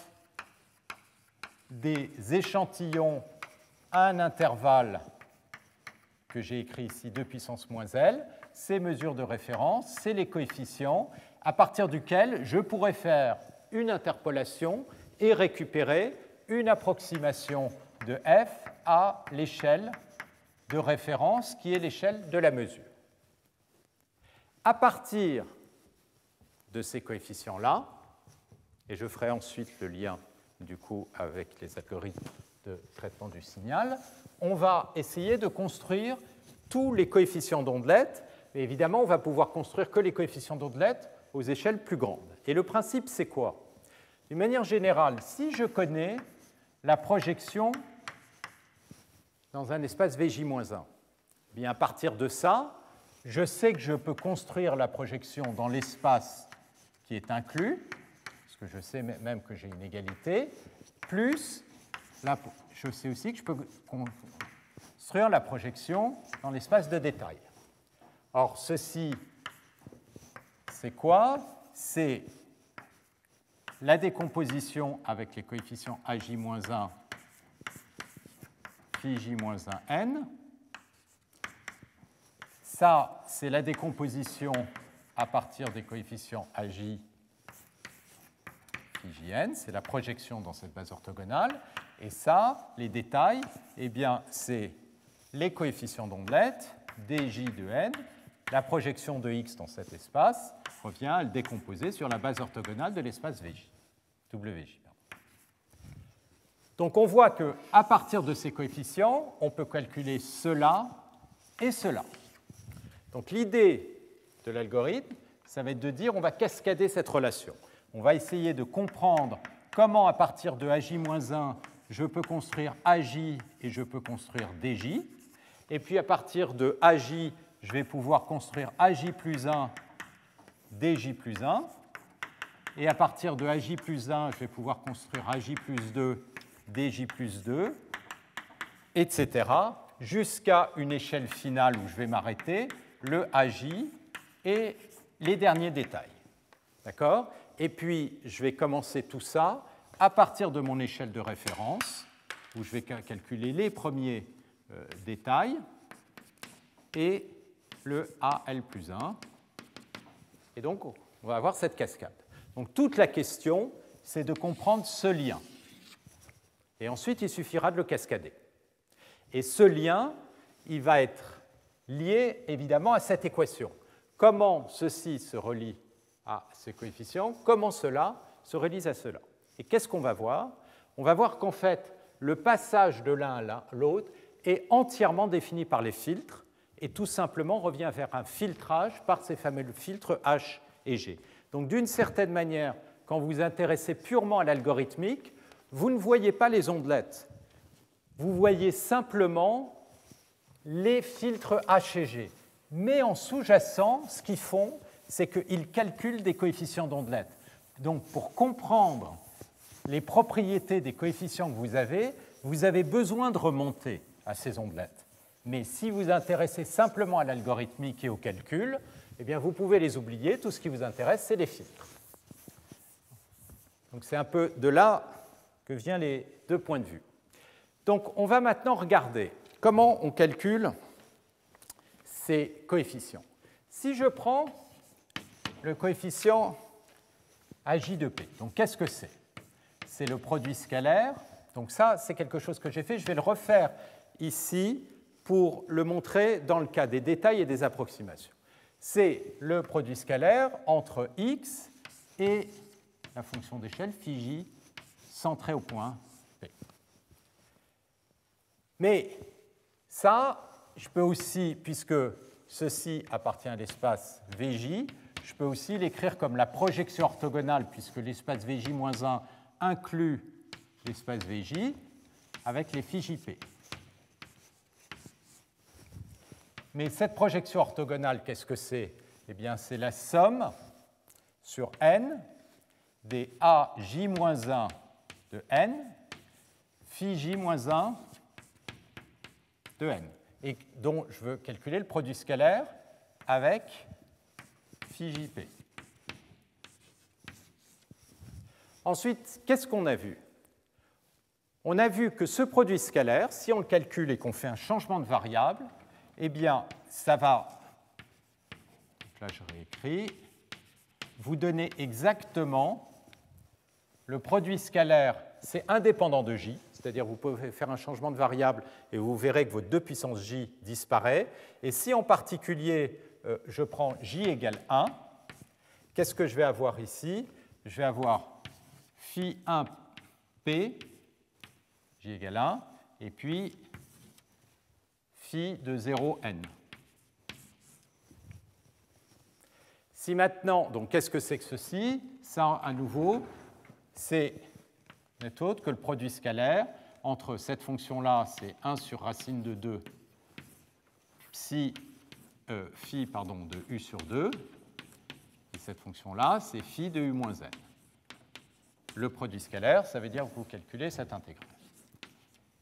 des échantillons à un intervalle que j'ai écrit ici, 2 puissance moins L. Ces mesures de référence, c'est les coefficients à partir duquel je pourrais faire une interpolation et récupérer une approximation de f à l'échelle de référence qui est l'échelle de la mesure. À partir de ces coefficients-là, et je ferai ensuite le lien du coup avec les algorithmes de traitement du signal, on va essayer de construire tous les coefficients d'ondelette. Et évidemment, on va pouvoir construire que les coefficients d'ondelette aux échelles plus grandes. Et le principe, c'est quoi ? D'une manière générale, si je connais la projection dans un espace Vj-1. Bien, à partir de ça, je sais que je peux construire la projection dans l'espace qui est inclus, parce que je sais même que j'ai une égalité, plus je sais aussi que je peux construire la projection dans l'espace de détail. Or, ceci, c'est quoi? C'est la décomposition avec les coefficients AJ-1, Pj-1n. Ça, c'est la décomposition à partir des coefficients AJ, Pjn, c'est la projection dans cette base orthogonale. Et ça, les détails, eh bien, c'est les coefficients d'ondelette, dj de n, la projection de x dans cet espace revient à le décomposer sur la base orthogonale de l'espace WJ. Donc on voit qu'à partir de ces coefficients, on peut calculer cela et cela. Donc l'idée de l'algorithme, ça va être de dire on va cascader cette relation. On va essayer de comprendre comment, à partir de AJ-1, je peux construire AJ et je peux construire DJ. Et puis à partir de AJ, je vais pouvoir construire AJ plus 1, DJ plus 1. Et à partir de AJ plus 1, je vais pouvoir construire AJ plus 2, DJ plus 2, etc. jusqu'à une échelle finale où je vais m'arrêter, le AJ et les derniers détails. D'accord ? Et puis, je vais commencer tout ça à partir de mon échelle de référence, où je vais calculer les premiers détails et le AL plus 1. Et donc, on va avoir cette cascade. Donc, toute la question, c'est de comprendre ce lien. Et ensuite, il suffira de le cascader. Et ce lien, il va être lié, évidemment, à cette équation. Comment ceci se relie à ces coefficients, comment cela se relie à cela. Et qu'est-ce qu'on va voir? On va voir qu'en fait, le passage de l'un à l'autre est entièrement défini par les filtres et tout simplement revient vers un filtrage par ces fameux filtres H et G. Donc d'une certaine manière, quand vous vous intéressez purement à l'algorithmique, vous ne voyez pas les ondelettes. Vous voyez simplement les filtres H et G. Mais en sous-jacent, ce qu'ils font, c'est qu'ils calculent des coefficients d'ondelettes. Donc pour comprendre les propriétés des coefficients que vous avez besoin de remonter à ces ondelettes. Mais si vous vous intéressez simplement à l'algorithmique et au calcul, eh bien vous pouvez les oublier. Tout ce qui vous intéresse, c'est les filtres. Donc c'est un peu de là que viennent les deux points de vue. Donc on va maintenant regarder comment on calcule ces coefficients. Si je prends le coefficient AJ de P, donc qu'est-ce que c'est? C'est le produit scalaire. Donc ça, c'est quelque chose que j'ai fait. Je vais le refaire ici pour le montrer dans le cas des détails et des approximations. C'est le produit scalaire entre x et la fonction d'échelle phi j centrée au point P. Mais ça, je peux aussi, puisque ceci appartient à l'espace Vj, je peux aussi l'écrire comme la projection orthogonale, puisque l'espace Vj-1 inclut l'espace Vj, avec les phi jp. Mais cette projection orthogonale, qu'est-ce que c'est? Eh bien, c'est la somme sur n des aj-1 de n, phi j-1 de n, et dont je veux calculer le produit scalaire avec phi jp. Ensuite, qu'est-ce qu'on a vu? On a vu que ce produit scalaire, si on le calcule et qu'on fait un changement de variable, eh bien, ça va, là je réécris, vous donner exactement le produit scalaire, c'est indépendant de j, c'est-à-dire vous pouvez faire un changement de variable et vous verrez que votre 2 puissance j disparaît. Et si en particulier, je prends j égale 1, qu'est-ce que je vais avoir ici? Je vais avoir phi 1p, j égale 1, et puis phi de 0n. Si maintenant, donc qu'est-ce que c'est que ceci? Ça, à nouveau, c'est n'est autre que le produit scalaire entre cette fonction-là, c'est 1 sur racine de 2 phi de u sur 2. Et cette fonction-là, c'est phi de u moins n. Le produit scalaire, ça veut dire que vous calculez cette intégrale.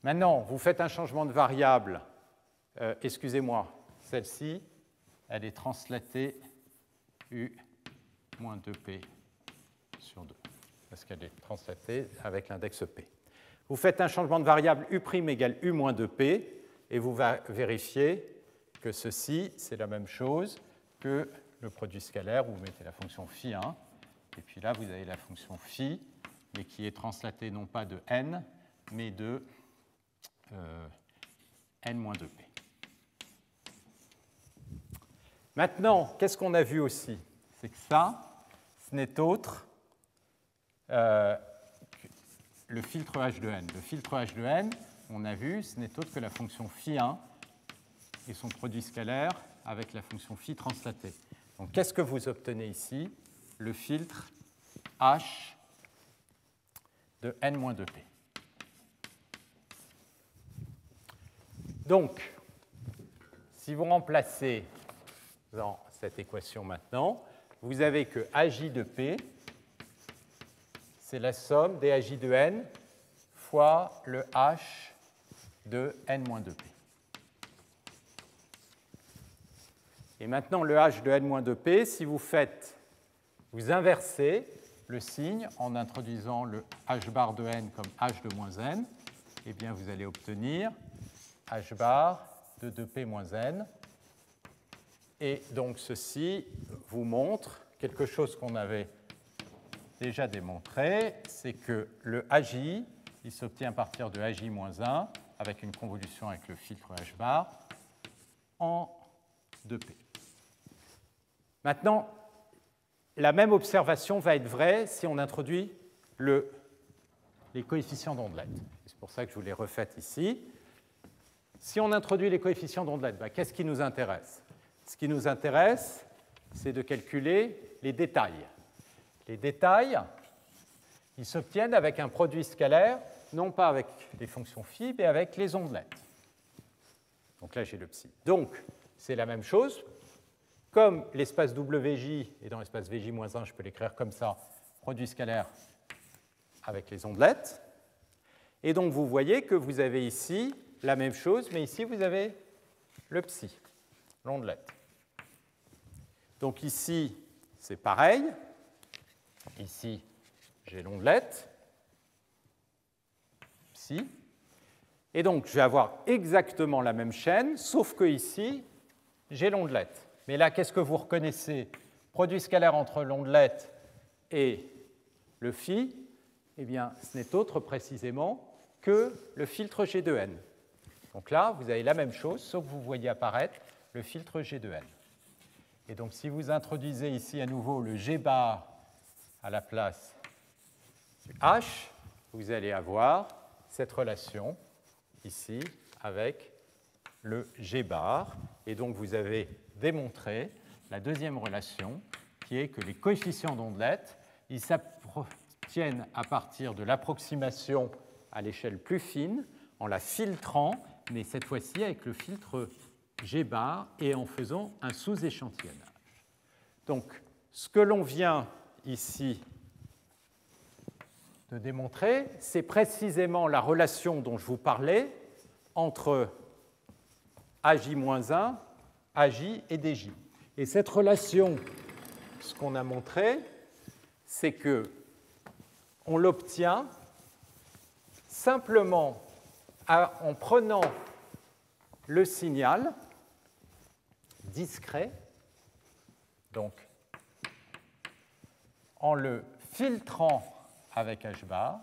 Maintenant, vous faites un changement de variable. Excusez-moi, celle-ci, elle est translatée u moins 2p sur 2, parce qu'elle est translatée avec l'index p. Vous faites un changement de variable u' égale u moins 2p, et vous vérifiez que ceci, c'est la même chose que le produit scalaire, où vous mettez la fonction phi1, et puis là, vous avez la fonction phi, mais qui est translatée non pas de n, mais de n moins 2p. Maintenant, qu'est-ce qu'on a vu aussi? C'est que ça, ce n'est autre que le filtre h de n. Le filtre h de n, on a vu, ce n'est autre que la fonction phi1 et son produit scalaire avec la fonction phi translatée. Donc, qu'est-ce que vous obtenez ici? Le filtre h de n-2p. Donc, si vous remplacez dans cette équation maintenant, vous avez que AJ de P, c'est la somme des AJ de N fois le H de N-2P. Et maintenant, le H de N-2P, si vous inversez le signe en introduisant le H bar de N comme H de moins N, eh bien, vous allez obtenir H bar de 2P moins N. Et donc, ceci vous montre quelque chose qu'on avait déjà démontré, c'est que le AJ, il s'obtient à partir de AJ moins 1 avec une convolution avec le filtre H bar en 2P. Maintenant, la même observation va être vraie si on introduit les coefficients d'ondelette. C'est pour ça que je vous l'ai refaite ici. Si on introduit les coefficients d'ondelette, qu'est-ce qui nous intéresse? Ce qui nous intéresse, c'est de calculer les détails. Les détails, ils s'obtiennent avec un produit scalaire, non pas avec les fonctions phi, mais avec les ondelettes. Donc là, j'ai le psi. Donc, c'est la même chose. Comme l'espace WJ est dans l'espace VJ-1, je peux l'écrire comme ça, produit scalaire avec les ondelettes. Et donc, vous voyez que vous avez ici la même chose, mais ici, vous avez le psi, l'ondelette. Donc ici, c'est pareil. Ici, j'ai l'ondelette, psi. Et donc, je vais avoir exactement la même chaîne, sauf que ici, j'ai l'ondelette. Mais là, qu'est-ce que vous reconnaissez? Produit scalaire entre l'ondelette et le phi, eh bien, ce n'est autre précisément que le filtre G de n. Donc là, vous avez la même chose, sauf que vous voyez apparaître le filtre G de n. Et donc, si vous introduisez ici à nouveau le G bar à la place du H, vous allez avoir cette relation ici avec le G bar. Et donc, vous avez démontré la deuxième relation, qui est que les coefficients d'ondelette, ils s'obtiennent à partir de l'approximation à l'échelle plus fine, en la filtrant, mais cette fois-ci avec le filtre G bar et en faisant un sous-échantillonnage. Donc, ce que l'on vient ici de démontrer, c'est précisément la relation dont je vous parlais entre AJ-1, AJ et DJ. Et cette relation, ce qu'on a montré, c'est qu'on l'obtient simplement en prenant le signal discret, donc en le filtrant avec H bar,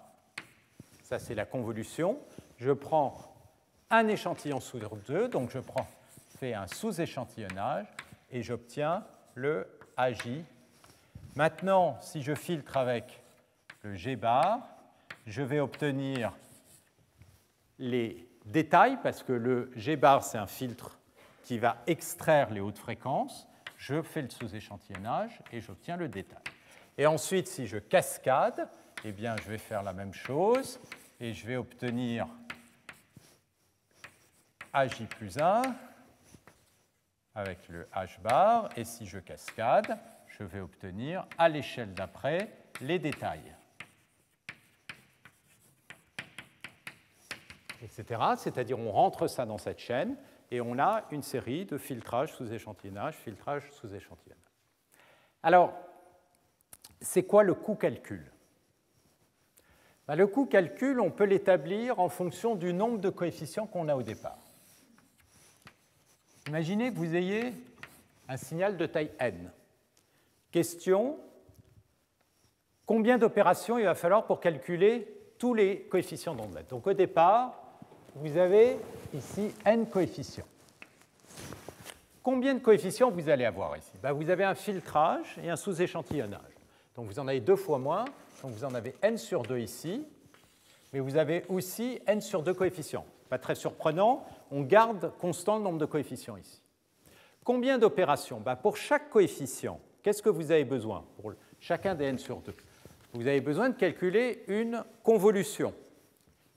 ça c'est la convolution, je prends un échantillon sur 2, donc je fais un sous-échantillonnage et j'obtiens le AJ. Maintenant, si je filtre avec le G bar, je vais obtenir les détails, parce que le G bar, c'est un filtre qui va extraire les hautes fréquences. Je fais le sous-échantillonnage et j'obtiens le détail. Et ensuite, si je cascade, eh bien, je vais faire la même chose et je vais obtenir AJ plus 1 avec le H bar, et si je cascade, je vais obtenir à l'échelle d'après les détails. Etc. C'est-à-dire on rentre ça dans cette chaîne et on a une série de filtrage sous échantillonnage, filtrage sous échantillonnage. Alors, c'est quoi le coût calcul? Le coût calcul, on peut l'établir en fonction du nombre de coefficients qu'on a au départ. Imaginez que vous ayez un signal de taille n. Question, combien d'opérations il va falloir pour calculer tous les coefficients d'ondelette? Donc au départ, vous avez ici n coefficients. Combien de coefficients vous allez avoir ici? Vous avez un filtrage et un sous-échantillonnage. Donc vous en avez 2 fois moins, donc vous en avez n sur 2 ici, mais vous avez aussi n sur 2 coefficients. Pas très surprenant, on garde constant le nombre de coefficients ici. Combien d'opérations? Pour chaque coefficient, qu'est-ce que vous avez besoin? Pour chacun des n sur 2, vous avez besoin de calculer une convolution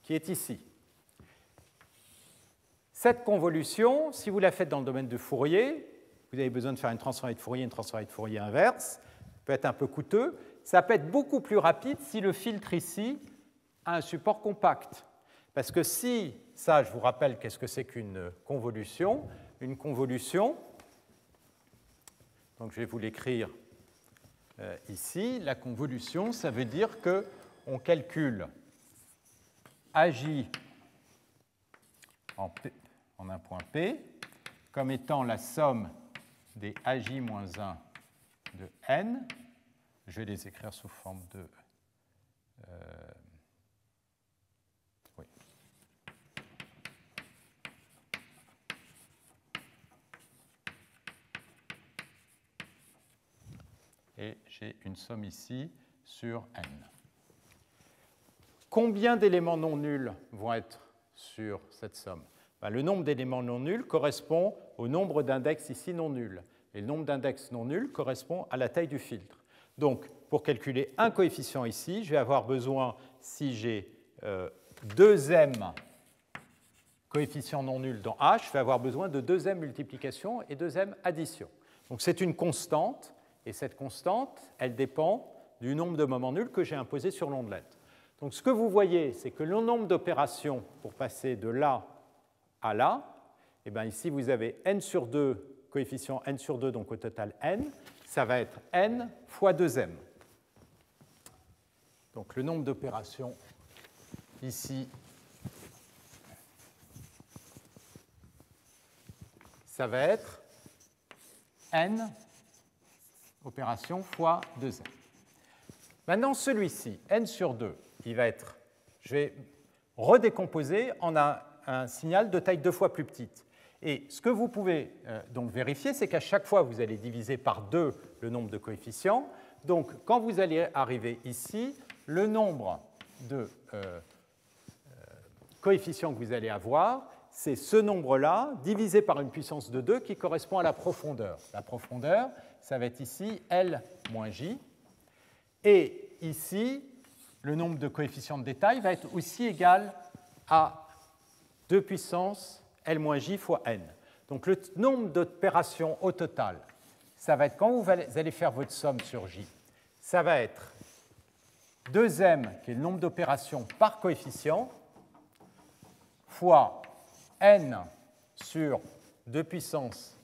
qui est ici. Cette convolution, si vous la faites dans le domaine de Fourier, vous avez besoin de faire une transformée de Fourier inverse, ça peut être un peu coûteux, ça peut être beaucoup plus rapide si le filtre ici a un support compact. Parce que si, ça je vous rappelle qu'est-ce que c'est qu'une convolution, donc je vais vous l'écrire ici, la convolution, ça veut dire qu'on calcule AJ en un point P comme étant la somme des AJ-1 de n. Je vais les écrire sous forme de... oui. Et j'ai une somme ici sur n. Combien d'éléments non nuls vont être sur cette somme? Le nombre d'éléments non nuls correspond au nombre d'index ici non nuls. Et le nombre d'index non nuls correspond à la taille du filtre. Donc, pour calculer un coefficient ici, je vais avoir besoin, si j'ai 2m coefficients non nuls dans H, je vais avoir besoin de 2m multiplication et 2m addition. Donc, c'est une constante, et cette constante, elle dépend du nombre de moments nuls que j'ai imposé sur l'ondelette. Donc, ce que vous voyez, c'est que le nombre d'opérations pour passer de là à là, et bien ici, vous avez n sur 2, coefficient n sur 2, donc au total n, ça va être n fois 2m. Donc le nombre d'opérations ici, ça va être n opérations fois 2m. Maintenant, celui-ci, n sur 2, il va être, je vais redécomposer en un signal de taille 2 fois plus petite. Et ce que vous pouvez donc vérifier, c'est qu'à chaque fois, vous allez diviser par 2 le nombre de coefficients. Donc, quand vous allez arriver ici, le nombre de coefficients que vous allez avoir, c'est ce nombre-là divisé par une puissance de 2 qui correspond à la profondeur. La profondeur, ça va être ici L moins J. Et ici, le nombre de coefficients de détail va être aussi égal à 2 puissance L moins J fois N. Donc le nombre d'opérations au total, ça va être, quand vous allez faire votre somme sur J, ça va être 2m, qui est le nombre d'opérations par coefficient, fois N sur 2 puissance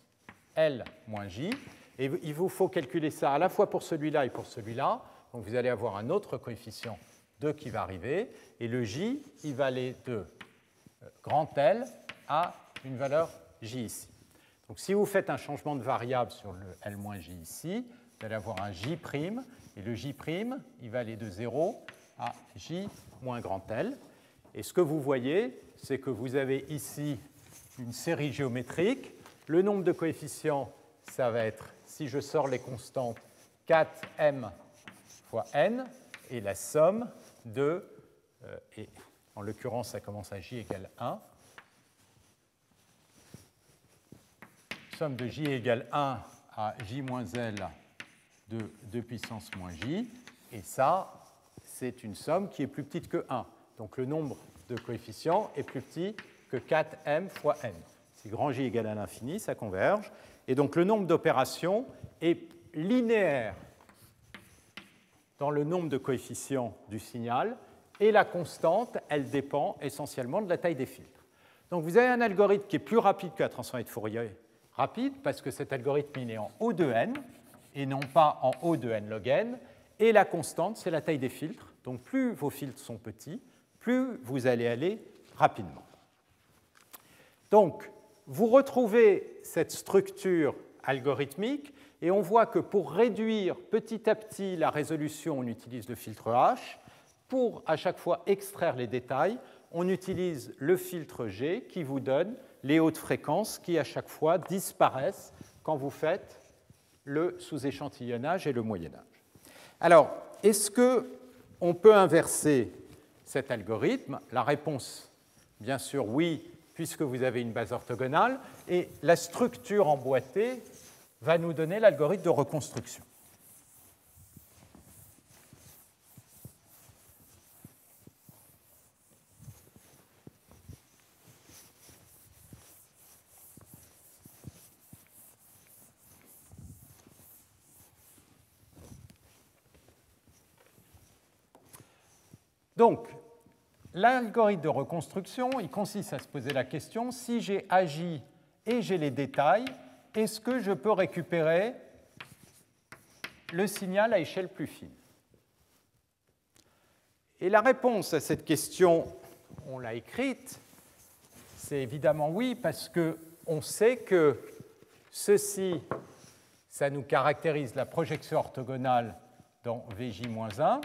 L moins J. Et il vous faut calculer ça à la fois pour celui-là et pour celui-là. Donc vous allez avoir un autre coefficient 2 qui va arriver. Et le J, il va aller de grand L à une valeur J ici. Donc si vous faites un changement de variable sur le L-J ici, vous allez avoir un J', et le J', il va aller de 0 à J moins grand L. Et ce que vous voyez, c'est que vous avez ici une série géométrique. Le nombre de coefficients, ça va être, si je sors les constantes, 4m fois n, et la somme de, et en l'occurrence, ça commence à J égale 1, somme de J égale 1 à J moins L de 2 puissance moins J, et ça, c'est une somme qui est plus petite que 1. Donc le nombre de coefficients est plus petit que 4m fois n. Si grand J égale à l'infini, ça converge. Et donc le nombre d'opérations est linéaire dans le nombre de coefficients du signal, et la constante, elle dépend essentiellement de la taille des filtres. Donc vous avez un algorithme qui est plus rapide que la transformée de Fourier rapide, parce que cet algorithme il est en O de n, et non pas en O de n log n, et la constante, c'est la taille des filtres. Donc plus vos filtres sont petits, plus vous allez aller rapidement. Donc, vous retrouvez cette structure algorithmique, et on voit que pour réduire petit à petit la résolution, on utilise le filtre H. Pour à chaque fois extraire les détails, on utilise le filtre G qui vous donne les hautes fréquences qui à chaque fois disparaissent quand vous faites le sous-échantillonnage et le moyen-âge. Alors, est-ce qu'on peut inverser cet algorithme? La réponse, bien sûr, oui, puisque vous avez une base orthogonale, et la structure emboîtée va nous donner l'algorithme de reconstruction. Donc, l'algorithme de reconstruction, il consiste à se poser la question, si j'ai agi et j'ai les détails, est-ce que je peux récupérer le signal à échelle plus fine? Et la réponse à cette question, on l'a écrite, c'est évidemment oui, parce qu'on sait que ceci, ça nous caractérise la projection orthogonale dans Vj-1,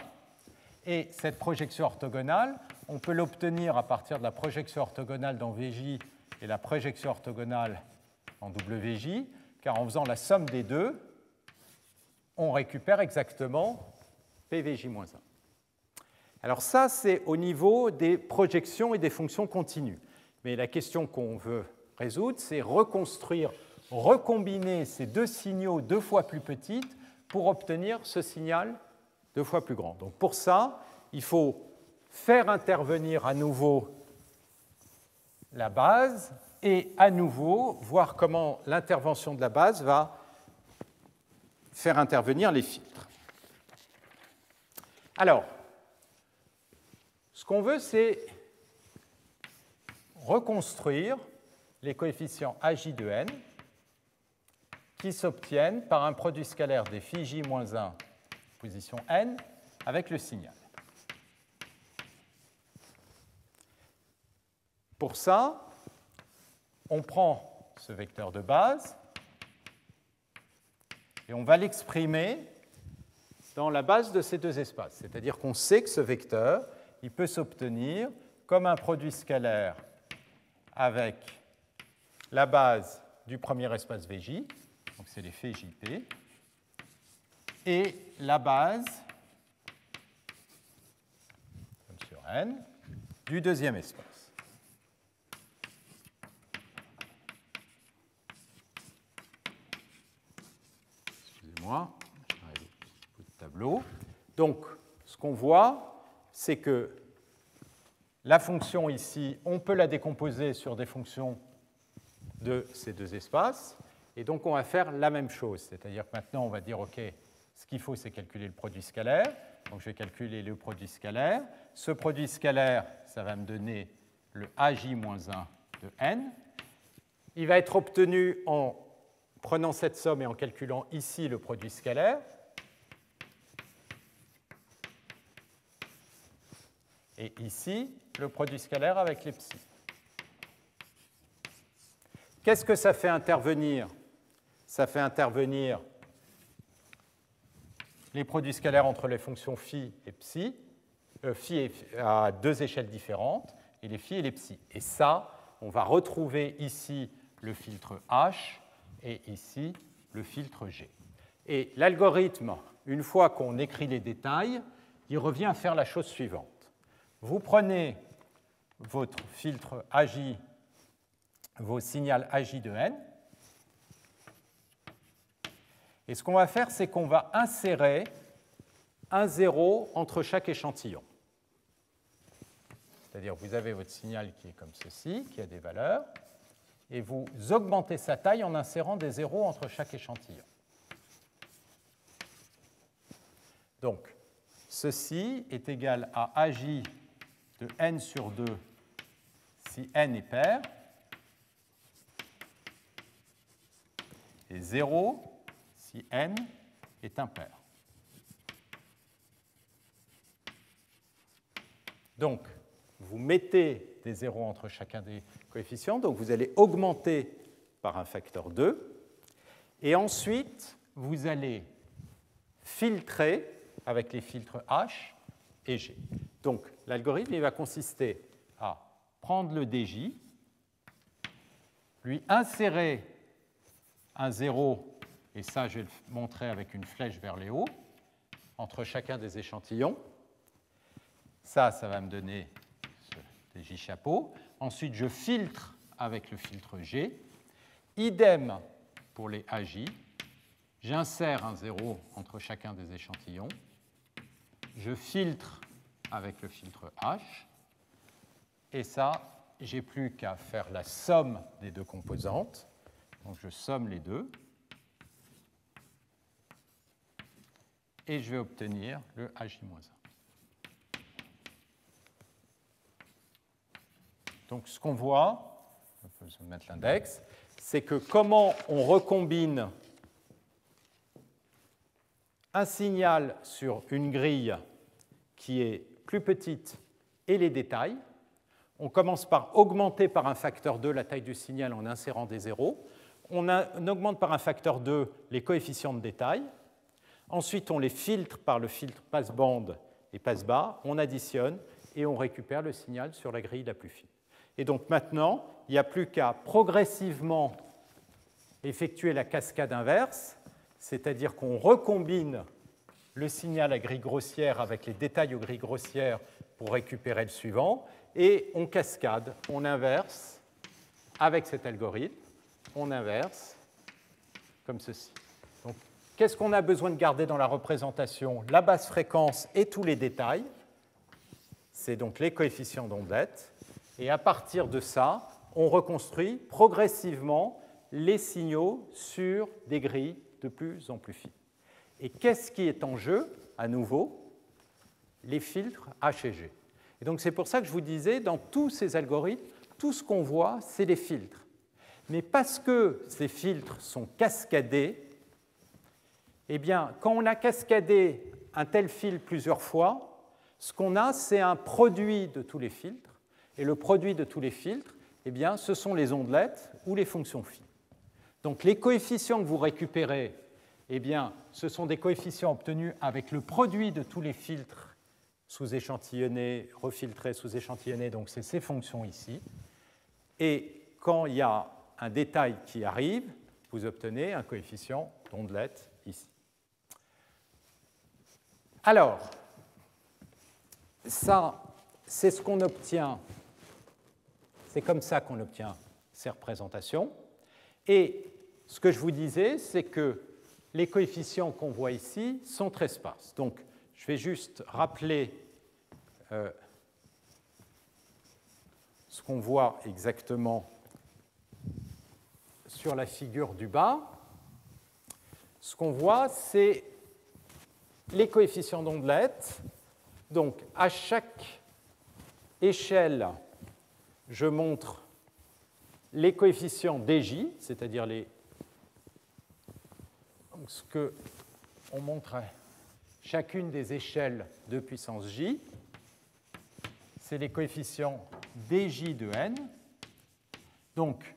et cette projection orthogonale, on peut l'obtenir à partir de la projection orthogonale dans Vj et la projection orthogonale en WJ, car en faisant la somme des deux, on récupère exactement PVJ-1. Alors ça, c'est au niveau des projections et des fonctions continues. Mais la question qu'on veut résoudre, c'est reconstruire, recombiner ces deux signaux deux fois plus petites pour obtenir ce signal deux fois plus grand. Donc pour ça, il faut faire intervenir à nouveau la base et à nouveau voir comment l'intervention de la base va faire intervenir les filtres. Alors, ce qu'on veut, c'est reconstruire les coefficients AJ de n qui s'obtiennent par un produit scalaire des phi j-1 position n avec le signal. Pour ça, on prend ce vecteur de base et on va l'exprimer dans la base de ces deux espaces. C'est-à-dire qu'on sait que ce vecteur, il peut s'obtenir comme un produit scalaire avec la base du premier espace Vj, donc c'est les phi jp, et la base, comme sur n, du deuxième espace. Excusez-moi, j'arrive au tableau. Donc, ce qu'on voit, c'est que la fonction ici, on peut la décomposer sur des fonctions de ces deux espaces, et donc on va faire la même chose. C'est-à-dire que maintenant, on va dire, OK, ce qu'il faut, c'est calculer le produit scalaire. Donc, je vais calculer le produit scalaire. Ce produit scalaire, ça va me donner le AJ-1 de n. Il va être obtenu en prenant cette somme et en calculant ici le produit scalaire. Et ici, le produit scalaire avec les psi. Qu'est-ce que ça fait intervenir? Ça fait intervenir les produits scalaires entre les fonctions phi et psi, phi à deux échelles différentes, et les phi et les psi. Et ça, on va retrouver ici le filtre H et ici le filtre G. Et l'algorithme, une fois qu'on écrit les détails, il revient à faire la chose suivante. Vous prenez votre filtre AJ, vos signaux AJ de n, et ce qu'on va faire, c'est qu'on va insérer un 0 entre chaque échantillon. c'est-à-dire vous avez votre signal qui est comme ceci, qui a des valeurs, et vous augmentez sa taille en insérant des zéros entre chaque échantillon. Donc, ceci est égal à AJ de n sur 2 si n est pair, et 0 si n est impair. Donc, vous mettez des zéros entre chacun des coefficients, donc vous allez augmenter par un facteur 2, et ensuite, vous allez filtrer avec les filtres H et G. Donc, l'algorithme il va consister à prendre le DJ, lui insérer un 0, et ça, je vais le montrer avec une flèche vers les hauts, entre chacun des échantillons. Ça va me donner ce DJ chapeau. Ensuite, je filtre avec le filtre G. Idem pour les AJ. J'insère un 0 entre chacun des échantillons. Je filtre avec le filtre H. Et ça, j'ai plus qu'à faire la somme des deux composantes. Donc je somme les deux. Et je vais obtenir le AJ-1. Donc ce qu'on voit, je vais mettre l'index, c'est que comment on recombine un signal sur une grille qui est plus petite et les détails. On commence par augmenter par un facteur 2 la taille du signal en insérant des zéros. On augmente par un facteur 2 les coefficients de détail. Ensuite, on les filtre par le filtre passe-bande et passe-bas. On additionne et on récupère le signal sur la grille la plus fine. Et donc maintenant, il n'y a plus qu'à progressivement effectuer la cascade inverse, c'est-à-dire qu'on recombine le signal à grille grossière avec les détails aux grilles grossières pour récupérer le suivant, et on cascade, on inverse avec cet algorithme, on inverse comme ceci. Donc, qu'est-ce qu'on a besoin de garder dans la représentation? La basse fréquence et tous les détails, c'est donc les coefficients d'ondelette. Et à partir de ça, on reconstruit progressivement les signaux sur des grilles de plus en plus fines. Et qu'est-ce qui est en jeu, à nouveau? Les filtres H et G. Et donc c'est pour ça que je vous disais, dans tous ces algorithmes, tout ce qu'on voit, c'est les filtres. Mais parce que ces filtres sont cascadés, eh bien, quand on a cascadé un tel fil plusieurs fois, ce qu'on a, c'est un produit de tous les filtres. Et le produit de tous les filtres, eh bien, ce sont les ondelettes ou les fonctions phi. Donc les coefficients que vous récupérez, eh bien, ce sont des coefficients obtenus avec le produit de tous les filtres sous-échantillonnés, refiltrés, sous-échantillonnés, donc c'est ces fonctions ici. Et quand il y a un détail qui arrive, vous obtenez un coefficient d'ondelette ici. Alors, ça, c'est ce qu'on obtient. C'est comme ça qu'on obtient ces représentations. Et ce que je vous disais, c'est que les coefficients qu'on voit ici sont très sparses. Donc, je vais juste rappeler ce qu'on voit exactement sur la figure du bas. Ce qu'on voit, c'est les coefficients d'ondelette. Donc, à chaque échelle, je montre les coefficients DJ, c'est-à-dire ce qu'on montre à chacune des échelles de puissance J, c'est les coefficients DJ de n. Donc,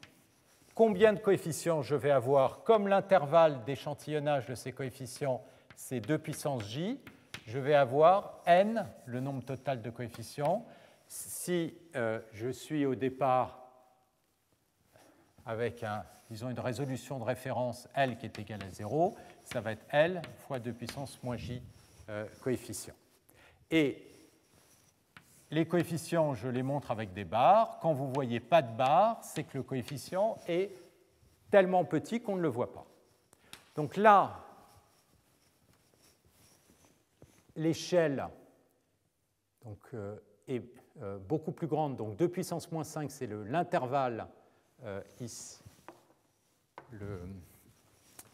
combien de coefficients je vais avoir? Comme l'intervalle d'échantillonnage de ces coefficients, c'est 2 puissance J, je vais avoir n, le nombre total de coefficients. Si je suis au départ avec disons une résolution de référence L qui est égale à 0, ça va être L fois 2 puissance moins J coefficients. Et les coefficients, je les montre avec des barres. Quand vous ne voyez pas de barres, c'est que le coefficient est tellement petit qu'on ne le voit pas. Donc là, l'échelle est beaucoup plus grande. Donc 2 puissance moins 5, c'est l'intervalle ici.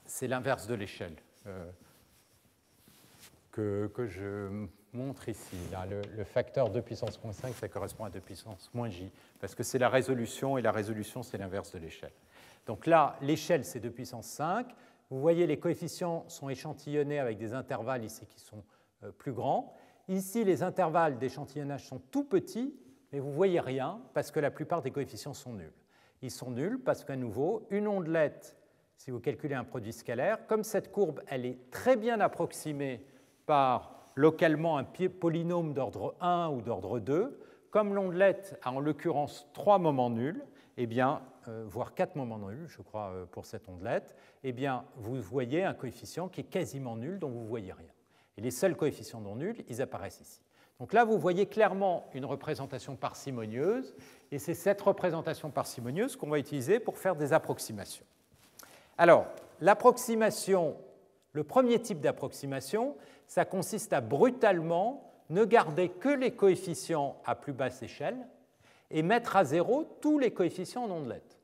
C'est l'inverse de l'échelle que je montre ici. Là, le facteur 2 puissance moins 5, ça correspond à 2 puissance moins j, parce que c'est la résolution, et la résolution, c'est l'inverse de l'échelle. Donc là, l'échelle, c'est 2 puissance 5. Vous voyez, les coefficients sont échantillonnés avec des intervalles ici qui sont plus grands. Ici, les intervalles d'échantillonnage sont tout petits, mais vous ne voyez rien, parce que la plupart des coefficients sont nuls. Ils sont nuls parce qu'à nouveau, une ondelette, si vous calculez un produit scalaire, comme cette courbe, elle est très bien approximée par localement un polynôme d'ordre 1 ou d'ordre 2, comme l'ondelette a en l'occurrence 3 moments nuls, eh bien, voire 4 moments nuls, je crois, pour cette ondelette, eh bien, vous voyez un coefficient qui est quasiment nul, dont vous ne voyez rien. Et les seuls coefficients non nuls, ils apparaissent ici. Donc là, vous voyez clairement une représentation parcimonieuse, et c'est cette représentation parcimonieuse qu'on va utiliser pour faire des approximations. Alors, l'approximation, le premier type d'approximation, ça consiste à brutalement ne garder que les coefficients à plus basse échelle et mettre à zéro tous les coefficients en ondelette.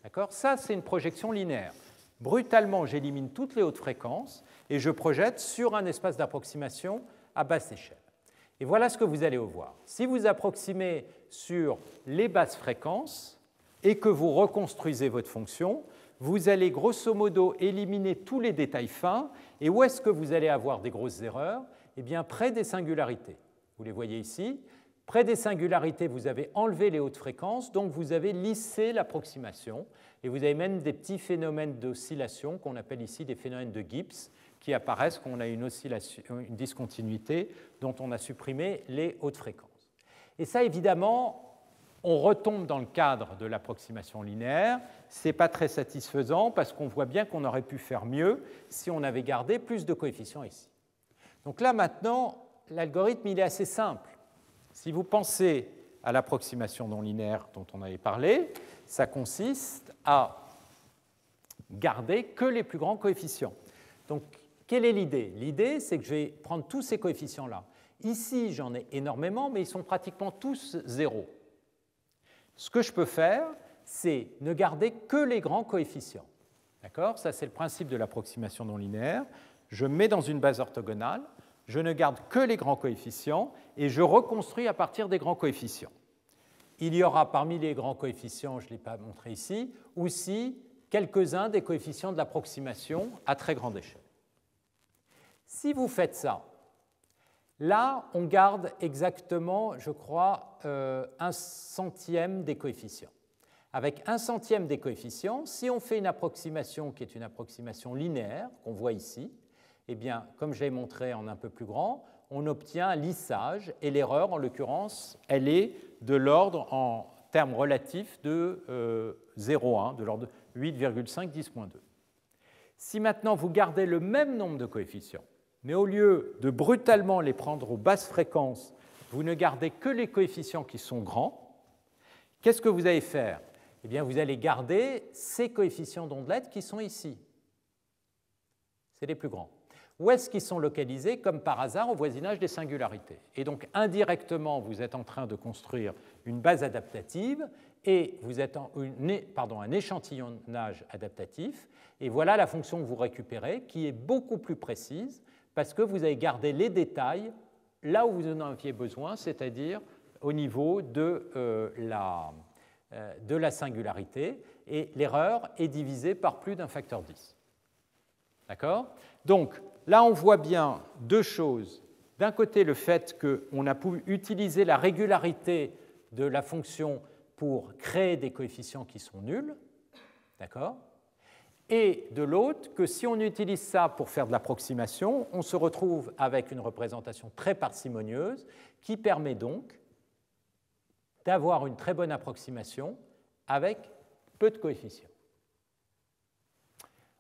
D'accord ? Ça, c'est une projection linéaire. Brutalement, j'élimine toutes les hautes fréquences et je projette sur un espace d'approximation à basse échelle. Et voilà ce que vous allez voir. Si vous approximez sur les basses fréquences et que vous reconstruisez votre fonction, vous allez grosso modo éliminer tous les détails fins. Et où est-ce que vous allez avoir des grosses erreurs? Eh bien, près des singularités. Vous les voyez ici. Près des singularités, vous avez enlevé les hautes fréquences, donc vous avez lissé l'approximation. Et vous avez même des petits phénomènes d'oscillation qu'on appelle ici des phénomènes de Gibbs qui apparaissent quand on a une oscillation, une discontinuité dont on a supprimé les hautes fréquences. Et ça, évidemment, on retombe dans le cadre de l'approximation linéaire. Ce n'est pas très satisfaisant parce qu'on voit bien qu'on aurait pu faire mieux si on avait gardé plus de coefficients ici. Donc là, maintenant, l'algorithme il est assez simple. Si vous pensez à l'approximation non linéaire dont on avait parlé, ça consiste à garder que les plus grands coefficients. Donc, quelle est l'idée? L'idée, c'est que je vais prendre tous ces coefficients-là. Ici, j'en ai énormément, mais ils sont pratiquement tous zéro. Ce que je peux faire, c'est ne garder que les grands coefficients. D'accord? Ça, c'est le principe de l'approximation non linéaire. Je mets dans une base orthogonale, je ne garde que les grands coefficients et je reconstruis à partir des grands coefficients. Il y aura parmi les grands coefficients, je ne l'ai pas montré ici, aussi quelques-uns des coefficients de l'approximation à très grande échelle. Si vous faites ça, là, on garde exactement, je crois, 1/100 des coefficients. Avec 1/100 des coefficients, si on fait une approximation qui est une approximation linéaire, qu'on voit ici, eh bien, comme je l'ai montré en un peu plus grand, on obtient un lissage, et l'erreur, en l'occurrence, elle est de l'ordre, en termes relatifs, de 0,1, de l'ordre de 8,5, 10,2. Si maintenant vous gardez le même nombre de coefficients, mais au lieu de brutalement les prendre aux basses fréquences, vous ne gardez que les coefficients qui sont grands, qu'est-ce que vous allez faire? Eh bien, vous allez garder ces coefficients d'ondelette qui sont ici. C'est les plus grands. Où est-ce qu'ils sont localisés? Comme par hasard, au voisinage des singularités. Et donc, indirectement, vous êtes en train de construire une base adaptative et vous êtes un échantillonnage adaptatif. Et voilà la fonction que vous récupérez, qui est beaucoup plus précise, parce que vous avez gardé les détails là où vous en aviez besoin, c'est-à-dire au niveau de la singularité, et l'erreur est divisée par plus d'un facteur 10. D'accord? Donc, là, on voit bien deux choses. D'un côté, le fait qu'on a pu utiliser la régularité de la fonction pour créer des coefficients qui sont nuls, d'accord? Et de l'autre, que si on utilise ça pour faire de l'approximation, on se retrouve avec une représentation très parcimonieuse qui permet donc d'avoir une très bonne approximation avec peu de coefficients.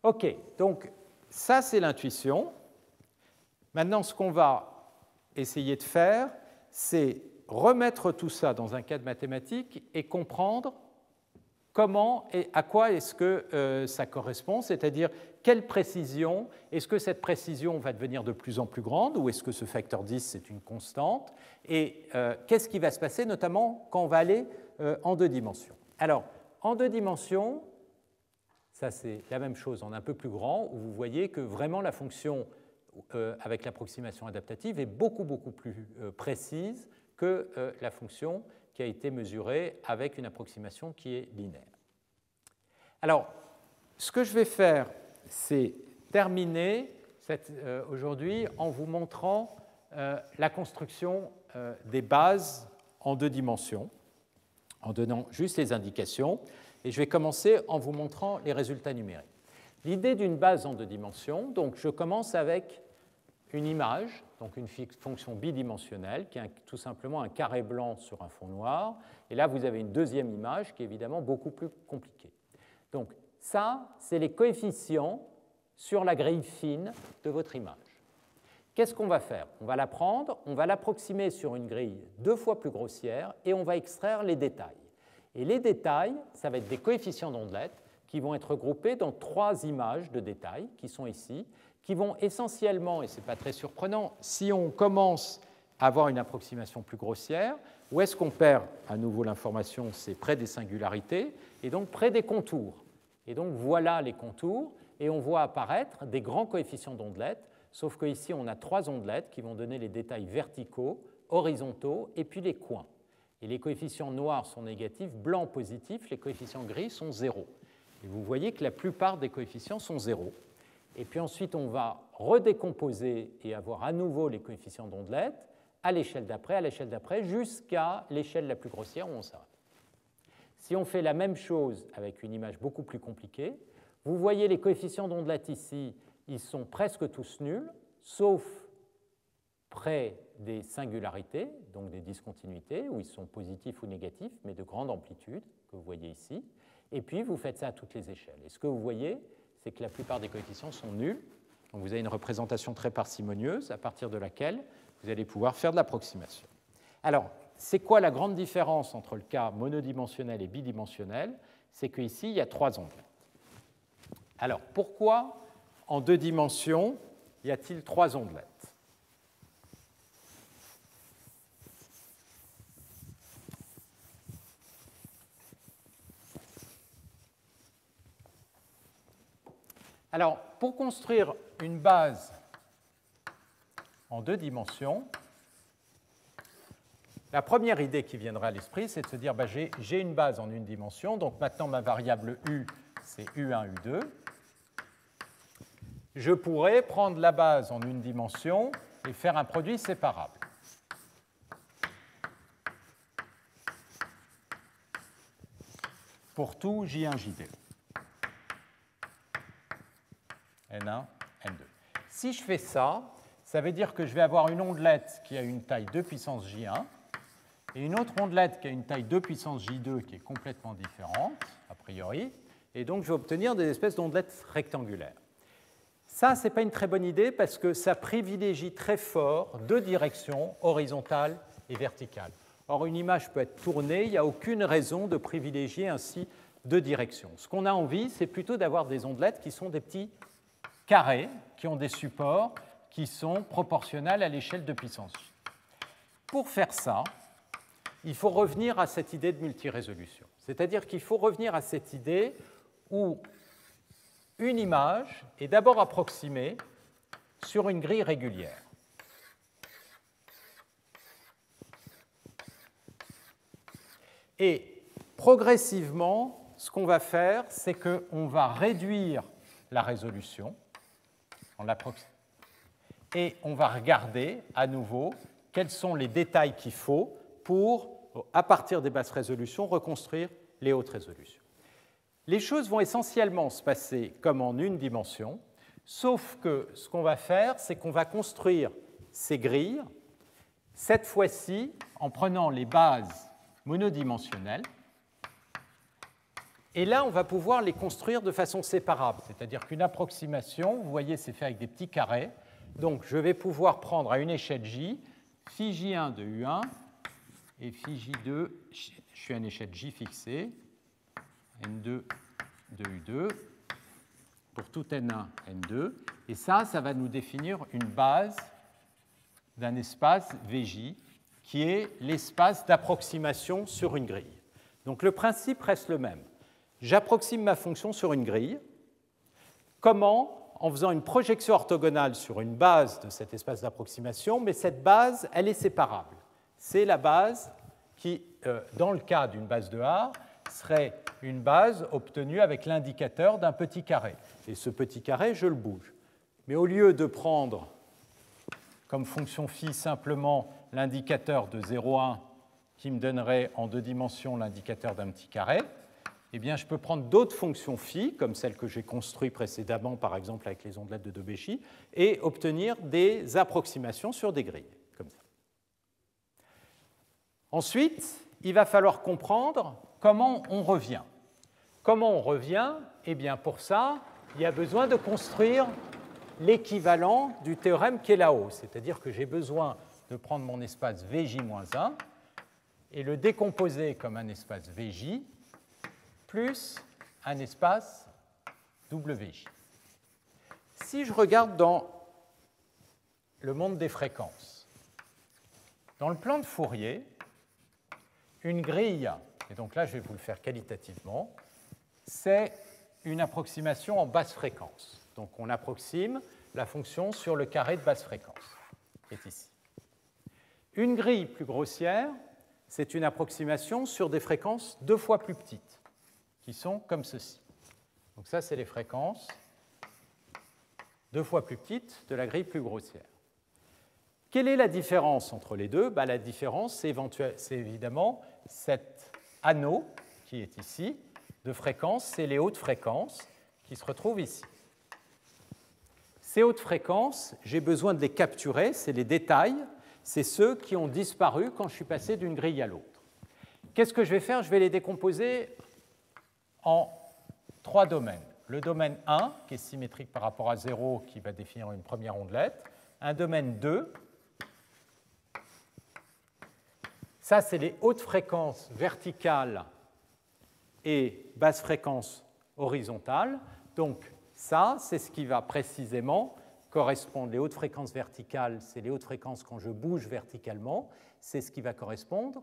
OK, donc ça c'est l'intuition. Maintenant, ce qu'on va essayer de faire, c'est remettre tout ça dans un cadre mathématique et comprendre comment et à quoi est-ce que ça correspond, c'est-à-dire quelle précision, est-ce que cette précision va devenir de plus en plus grande ou est-ce que ce facteur 10 c'est une constante, et qu'est-ce qui va se passer notamment quand on va aller en deux dimensions. Alors, en deux dimensions, ça c'est la même chose en un peu plus grand, où vous voyez que vraiment la fonction avec l'approximation adaptative est beaucoup plus précise que la fonction qui a été mesurée avec une approximation qui est linéaire. Alors, ce que je vais faire, c'est terminer aujourd'hui en vous montrant la construction des bases en deux dimensions, en donnant juste les indications, et je vais commencer en vous montrant les résultats numériques. L'idée d'une base en deux dimensions, donc je commence avec une image, donc une fonction bidimensionnelle, qui est tout simplement un carré blanc sur un fond noir, et là vous avez une deuxième image qui est évidemment beaucoup plus compliquée. Donc ça, c'est les coefficients sur la grille fine de votre image. Qu'est-ce qu'on va faire? On va la prendre, on va l'approximer sur une grille 2 fois plus grossière, et on va extraire les détails. Et les détails, ça va être des coefficients d'ondelettes qui vont être regroupés dans 3 images de détails qui sont ici, qui vont essentiellement, et ce n'est pas très surprenant, si on commence à avoir une approximation plus grossière, où est-ce qu'on perd à nouveau l'information? C'est près des singularités, et donc près des contours. Et donc voilà les contours, et on voit apparaître des grands coefficients d'ondelettes, sauf qu'ici on a 3 ondelettes qui vont donner les détails verticaux, horizontaux, et puis les coins. Et les coefficients noirs sont négatifs, blancs positifs, les coefficients gris sont 0. Et vous voyez que la plupart des coefficients sont 0. Et puis ensuite, on va redécomposer et avoir à nouveau les coefficients d'ondelettes à l'échelle d'après, jusqu'à l'échelle la plus grossière où on s'arrête. Si on fait la même chose avec une image beaucoup plus compliquée, vous voyez les coefficients d'ondelettes ici, ils sont presque tous nuls, sauf près des singularités, donc des discontinuités, où ils sont positifs ou négatifs, mais de grande amplitude, que vous voyez ici. Et puis, vous faites ça à toutes les échelles. Et ce que vous voyez, c'est que la plupart des coefficients sont nuls. Donc vous avez une représentation très parcimonieuse à partir de laquelle vous allez pouvoir faire de l'approximation. Alors, c'est quoi la grande différence entre le cas monodimensionnel et bidimensionnel? C'est qu'ici, il y a 3 ondelettes. Alors, pourquoi en 2 dimensions y a-t-il 3 ondelettes? Alors, pour construire une base en 2 dimensions, la première idée qui viendra à l'esprit, c'est de se dire j'ai une base en 1 dimension, donc maintenant ma variable U, c'est U1, U2. Je pourrais prendre la base en 1 dimension et faire un produit séparable. Pour tout J1, J2. N1, N2. Si je fais ça, ça veut dire que je vais avoir une ondelette qui a une taille 2 puissance J1 et une autre ondelette qui a une taille 2 puissance J2 qui est complètement différente, a priori, et donc je vais obtenir des espèces d'ondelettes rectangulaires. Ça, ce n'est pas une très bonne idée parce que ça privilégie très fort 2 directions, horizontale et verticale. Or, une image peut être tournée, il n'y a aucune raison de privilégier ainsi 2 directions. Ce qu'on a envie, c'est plutôt d'avoir des ondelettes qui sont des petits carrés, qui ont des supports qui sont proportionnels à l'échelle de puissance J. Pour faire ça, il faut revenir à cette idée de multirésolution. C'est-à-dire qu'il faut revenir à cette idée où une image est d'abord approximée sur une grille régulière. Et progressivement, ce qu'on va faire, c'est qu'on va réduire la résolution et on va regarder à nouveau quels sont les détails qu'il faut pour, à partir des basses résolutions, reconstruire les hautes résolutions. Les choses vont essentiellement se passer comme en 1 dimension, sauf que ce qu'on va faire, c'est qu'on va construire ces grilles, cette fois-ci en prenant les bases monodimensionnelles. Et là, on va pouvoir les construire de façon séparable, c'est-à-dire qu'une approximation, vous voyez, c'est fait avec des petits carrés. Donc, je vais pouvoir prendre à une échelle J, phi J1 de U1 et phi J2, je suis à une échelle J fixée, N2 de U2 pour tout N1, N2. Et ça va nous définir une base d'un espace VJ qui est l'espace d'approximation sur une grille. Donc le principe reste le même. J'approxime ma fonction sur une grille. Comment? En faisant une projection orthogonale sur une base de cet espace d'approximation, mais cette base, elle est séparable. C'est la base qui, dans le cas d'une base de A, serait une base obtenue avec l'indicateur d'un petit carré. Et ce petit carré, je le bouge. Mais au lieu de prendre comme fonction phi simplement l'indicateur de 0,1 qui me donnerait en 2 dimensions l'indicateur d'un petit carré, eh bien, je peux prendre d'autres fonctions phi, comme celles que j'ai construites précédemment, par exemple avec les ondelettes de Debeshy, et obtenir des approximations sur des grilles, comme ça. Ensuite, il va falloir comprendre comment on revient. Comment on revient? Eh bien, pour ça, il y a besoin de construire l'équivalent du théorème qui est là-haut, c'est-à-dire que j'ai besoin de prendre mon espace Vj-1 et le décomposer comme un espace Vj plus un espace WJ. Si je regarde dans le monde des fréquences, dans le plan de Fourier, une grille, et donc là je vais vous le faire qualitativement, c'est une approximation en basse fréquence. Donc on approxime la fonction sur le carré de basse fréquence, qui est ici. Une grille plus grossière, c'est une approximation sur des fréquences 2 fois plus petites, qui sont comme ceci. Donc ça, c'est les fréquences 2 fois plus petites de la grille plus grossière. Quelle est la différence entre les deux? La différence, c'est évidemment cet anneau qui est ici de fréquences, c'est les hautes fréquences qui se retrouvent ici. Ces hautes fréquences, j'ai besoin de les capturer, c'est les détails, c'est ceux qui ont disparu quand je suis passé d'une grille à l'autre. Qu'est-ce que je vais faire? Je vais les décomposer en 3 domaines. Le domaine 1, qui est symétrique par rapport à 0, qui va définir une première ondelette. Un domaine 2, ça c'est les hautes fréquences verticales et basses fréquences horizontales. Donc ça, c'est ce qui va précisément correspondre. Les hautes fréquences verticales, c'est les hautes fréquences quand je bouge verticalement. C'est ce qui va correspondre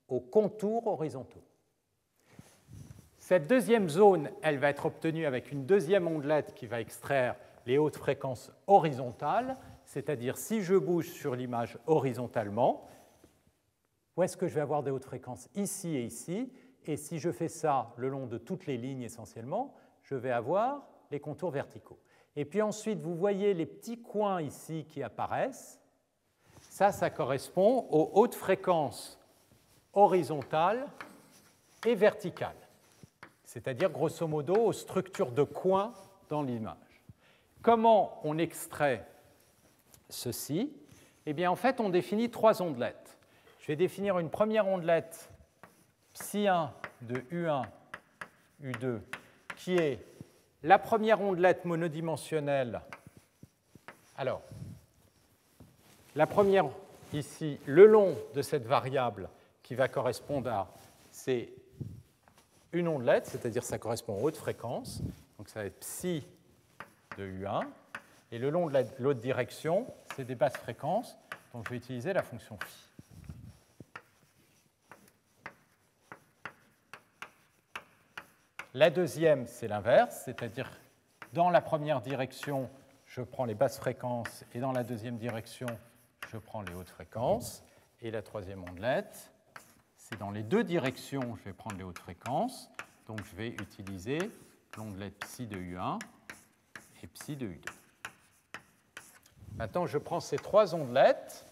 aux contours horizontaux. Cette deuxième zone, elle va être obtenue avec une deuxième ondelette qui va extraire les hautes fréquences horizontales, c'est-à-dire si je bouge sur l'image horizontalement, où est-ce que je vais avoir des hautes fréquences? Ici et ici. Et si je fais ça le long de toutes les lignes essentiellement, je vais avoir les contours verticaux. Et puis ensuite, vous voyez les petits coins ici qui apparaissent. Ça correspond aux hautes fréquences horizontales et verticales, c'est-à-dire grosso modo aux structures de coins dans l'image. Comment on extrait ceci? Eh bien, en fait, on définit 3 ondelettes. Je vais définir une première ondelette psi1 de U1, U2, qui est la première ondelette monodimensionnelle. Alors, la première ici, le long de cette variable qui va correspondre à, c'est une ondelette, c'est-à-dire ça correspond aux hautes fréquences, donc ça va être psi de U1, et le long de l'autre direction, c'est des basses fréquences, donc je vais utiliser la fonction phi. La deuxième, c'est l'inverse, c'est-à-dire dans la première direction, je prends les basses fréquences, et dans la deuxième direction, je prends les hautes fréquences. Et la troisième ondelette, c'est dans les deux directions, je vais prendre les hautes fréquences, donc je vais utiliser l'ondelette psi de U1 et psi de U2. Maintenant, je prends ces 3 ondelettes,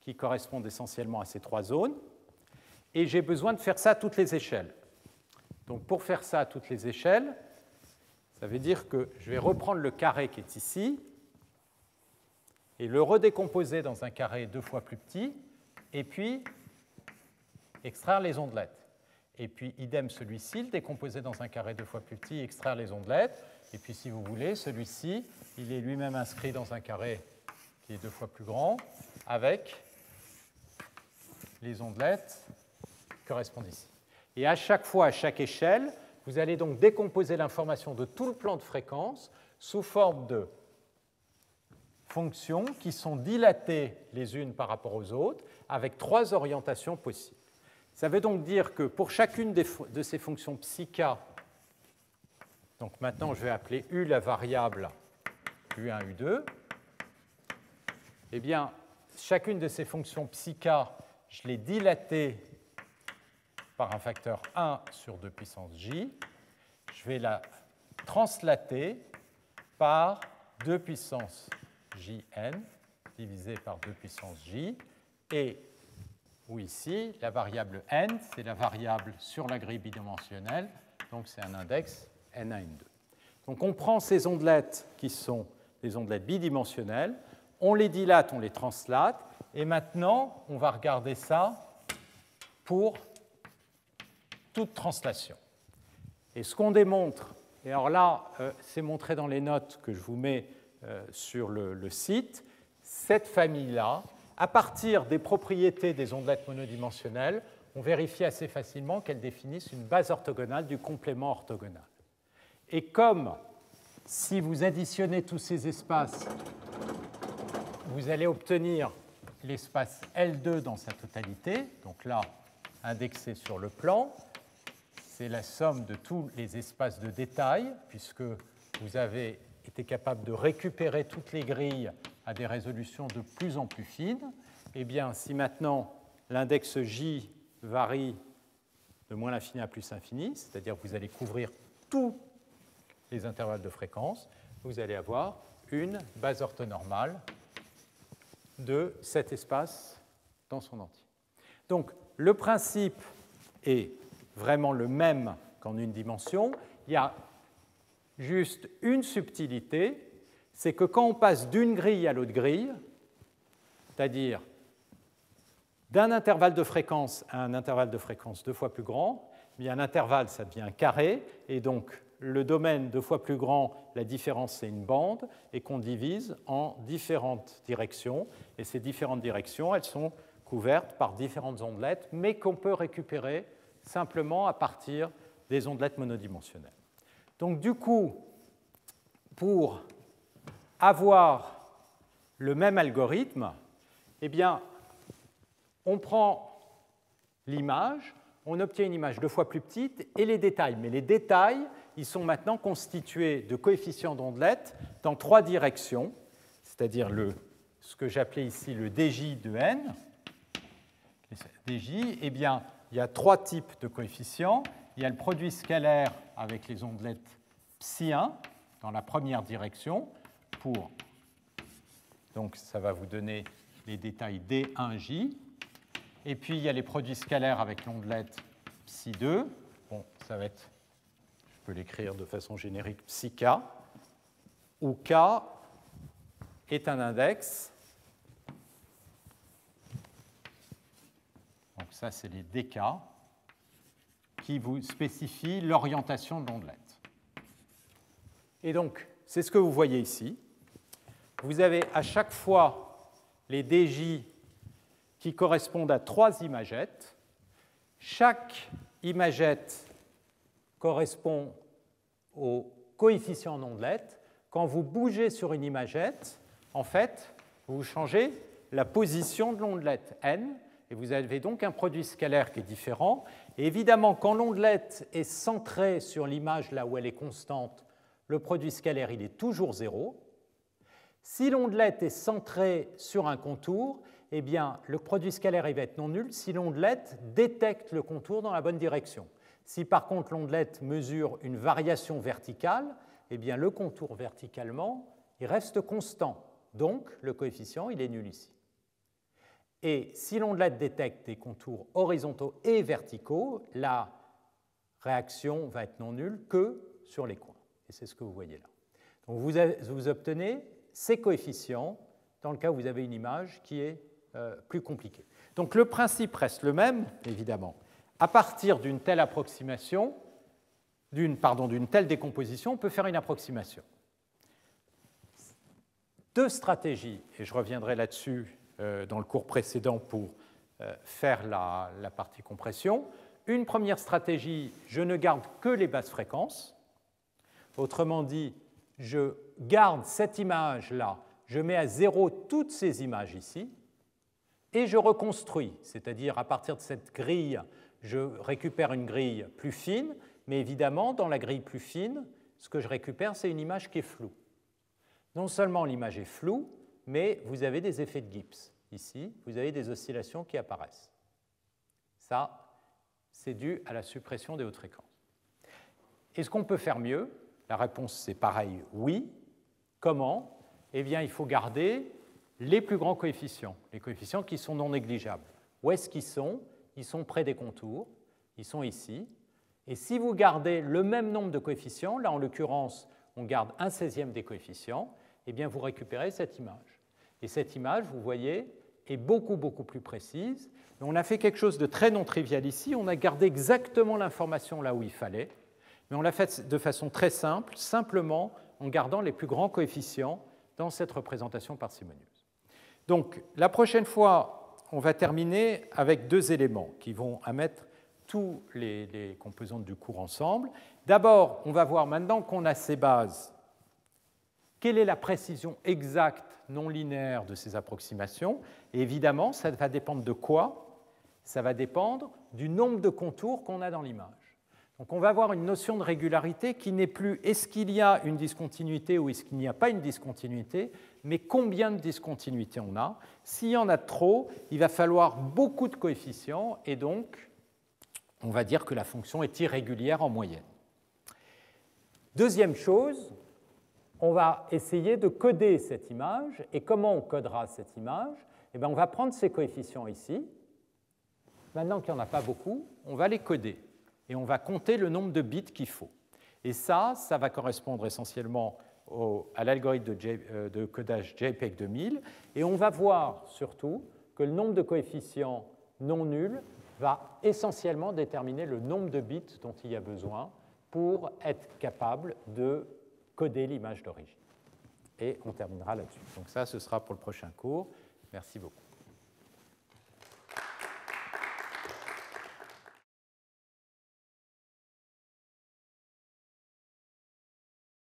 qui correspondent essentiellement à ces 3 zones, et j'ai besoin de faire ça à toutes les échelles. Donc pour faire ça à toutes les échelles, ça veut dire que je vais reprendre le carré qui est ici et le redécomposer dans un carré 2 fois plus petit, et puis extraire les ondelettes. Et puis idem celui-ci, le décomposer dans un carré 2 fois plus petit, extraire les ondelettes. Et puis si vous voulez, celui-ci, il est lui-même inscrit dans un carré qui est 2 fois plus grand, avec les ondelettes qui correspondent ici. Et à chaque fois, à chaque échelle, vous allez donc décomposer l'information de tout le plan de fréquence sous forme de fonctions qui sont dilatées les unes par rapport aux autres, avec 3 orientations possibles. Ça veut donc dire que pour chacune de ces fonctions psi-k, donc maintenant je vais appeler U la variable U1, U2, eh bien, chacune de ces fonctions psi-k, je l'ai dilatée par un facteur 1 sur 2 puissance j. Je vais la translater par 2 puissance jn divisé par 2 puissance j. Et ou ici, la variable n, c'est la variable sur la grille bidimensionnelle, donc c'est un index n1, n2. Donc on prend ces ondelettes qui sont des ondelettes bidimensionnelles, on les dilate, on les translate, et maintenant on va regarder ça pour toute translation. Et ce qu'on démontre, et alors là, c'est montré dans les notes que je vous mets sur le site, cette famille-là, à partir des propriétés des ondelettes monodimensionnelles, on vérifie assez facilement qu'elles définissent une base orthogonale du complément orthogonal. Et comme si vous additionnez tous ces espaces, vous allez obtenir l'espace L2 dans sa totalité, donc là, indexé sur le plan, c'est la somme de tous les espaces de détail, puisque vous avez été capable de récupérer toutes les grilles à des résolutions de plus en plus fines. Eh bien, si maintenant l'index J varie de moins l'infini à plus l'infini, c'est-à-dire que vous allez couvrir tous les intervalles de fréquence, vous allez avoir une base orthonormale de cet espace dans son entier. Donc, le principe est vraiment le même qu'en une dimension. Il y a juste une subtilité, c'est que quand on passe d'une grille à l'autre grille, c'est-à-dire d'un intervalle de fréquence à un intervalle de fréquence 2 fois plus grand, bien un intervalle, ça devient un carré, et donc le domaine 2 fois plus grand, la différence, c'est une bande, et qu'on divise en différentes directions. Et ces différentes directions, elles sont couvertes par différentes ondelettes, mais qu'on peut récupérer simplement à partir des ondelettes monodimensionnelles. Donc du coup, pour avoir le même algorithme, eh bien, on prend l'image, on obtient une image 2 fois plus petite et les détails. Mais les détails, ils sont maintenant constitués de coefficients d'ondelettes dans 3 directions, c'est-à-dire ce que j'appelais ici le dj de n. dj, eh bien, il y a 3 types de coefficients. Il y a le produit scalaire avec les ondelettes psi1 dans la première direction pour, donc ça va vous donner les détails d1j. Et puis il y a les produits scalaires avec l'ondelette psi2. Bon, ça va être, je peux l'écrire de façon générique, psi-k, où k est un index. Donc ça, c'est les dk qui vous spécifient l'orientation de l'ondelette. Et donc, c'est ce que vous voyez ici. Vous avez à chaque fois les dj qui correspondent à 3 imagettes. Chaque imagette correspond au coefficient d'ondelette. Quand vous bougez sur une imagette, en fait, vous changez la position de l'ondelette n, et vous avez donc un produit scalaire qui est différent. Et évidemment, quand l'ondelette est centrée sur l'image là où elle est constante, le produit scalaire il est toujours 0. Si l'ondelette est centrée sur un contour, eh bien, le produit scalaire il va être non nul si l'ondelette détecte le contour dans la bonne direction. Si par contre l'ondelette mesure une variation verticale, eh bien, le contour verticalement il reste constant. Donc, le coefficient il est nul ici. Et si l'ondelette détecte des contours horizontaux et verticaux, la réaction va être non nulle que sur les coins. Et c'est ce que vous voyez là. Donc vous obtenez ces coefficients dans le cas où vous avez une image qui est plus compliquée. Donc le principe reste le même, évidemment. À partir d'une telle approximation, d'une telle décomposition, on peut faire une approximation. 2 stratégies, et je reviendrai là-dessus dans le cours précédent pour faire la partie compression. une première stratégie, je ne garde que les basses fréquences. Autrement dit, je garde cette image-là, je mets à 0 toutes ces images ici, et je reconstruis, c'est-à-dire à partir de cette grille, je récupère une grille plus fine, mais évidemment, dans la grille plus fine, ce que je récupère, c'est une image qui est floue. Non seulement l'image est floue, mais vous avez des effets de Gibbs. Ici, vous avez des oscillations qui apparaissent. Ça, c'est dû à la suppression des hautes fréquences. Est-ce qu'on peut faire mieux? La réponse, c'est pareil, oui. Comment? Eh bien, il faut garder les plus grands coefficients, les coefficients qui sont non négligeables. Où est-ce qu'ils sont? Ils sont près des contours, ils sont ici. Et si vous gardez le même nombre de coefficients, là en l'occurrence, on garde 1/16e des coefficients, eh bien, vous récupérez cette image. Et cette image, vous voyez, est beaucoup, beaucoup plus précise. Et on a fait quelque chose de très non trivial ici. On a gardé exactement l'information là où il fallait, mais on l'a fait de façon très simple, simplement en gardant les plus grands coefficients dans cette représentation parcimonieuse. Donc, la prochaine fois, on va terminer avec deux éléments qui vont mettre tous les composantes du cours ensemble. D'abord, on va voir, maintenant qu'on a ces bases, quelle est la précision exacte non linéaire de ces approximations. Et évidemment, ça va dépendre de quoi? Ça va dépendre du nombre de contours qu'on a dans l'image. Donc on va avoir une notion de régularité qui n'est plus est-ce qu'il y a une discontinuité ou est-ce qu'il n'y a pas une discontinuité, mais combien de discontinuités on a. S'il y en a trop, il va falloir beaucoup de coefficients et donc on va dire que la fonction est irrégulière en moyenne. Deuxième chose, on va essayer de coder cette image. Et comment on codera cette image? Eh bien, on va prendre ces coefficients ici. Maintenant qu'il n'y en a pas beaucoup, on va les coder. Et on va compter le nombre de bits qu'il faut. Et ça va correspondre essentiellement à l'algorithme de codage JPEG 2000. Et on va voir surtout que le nombre de coefficients non nuls va essentiellement déterminer le nombre de bits dont il y a besoin pour être capable de coder l'image d'origine. Et on terminera là-dessus. Donc ça, ce sera pour le prochain cours. Merci beaucoup.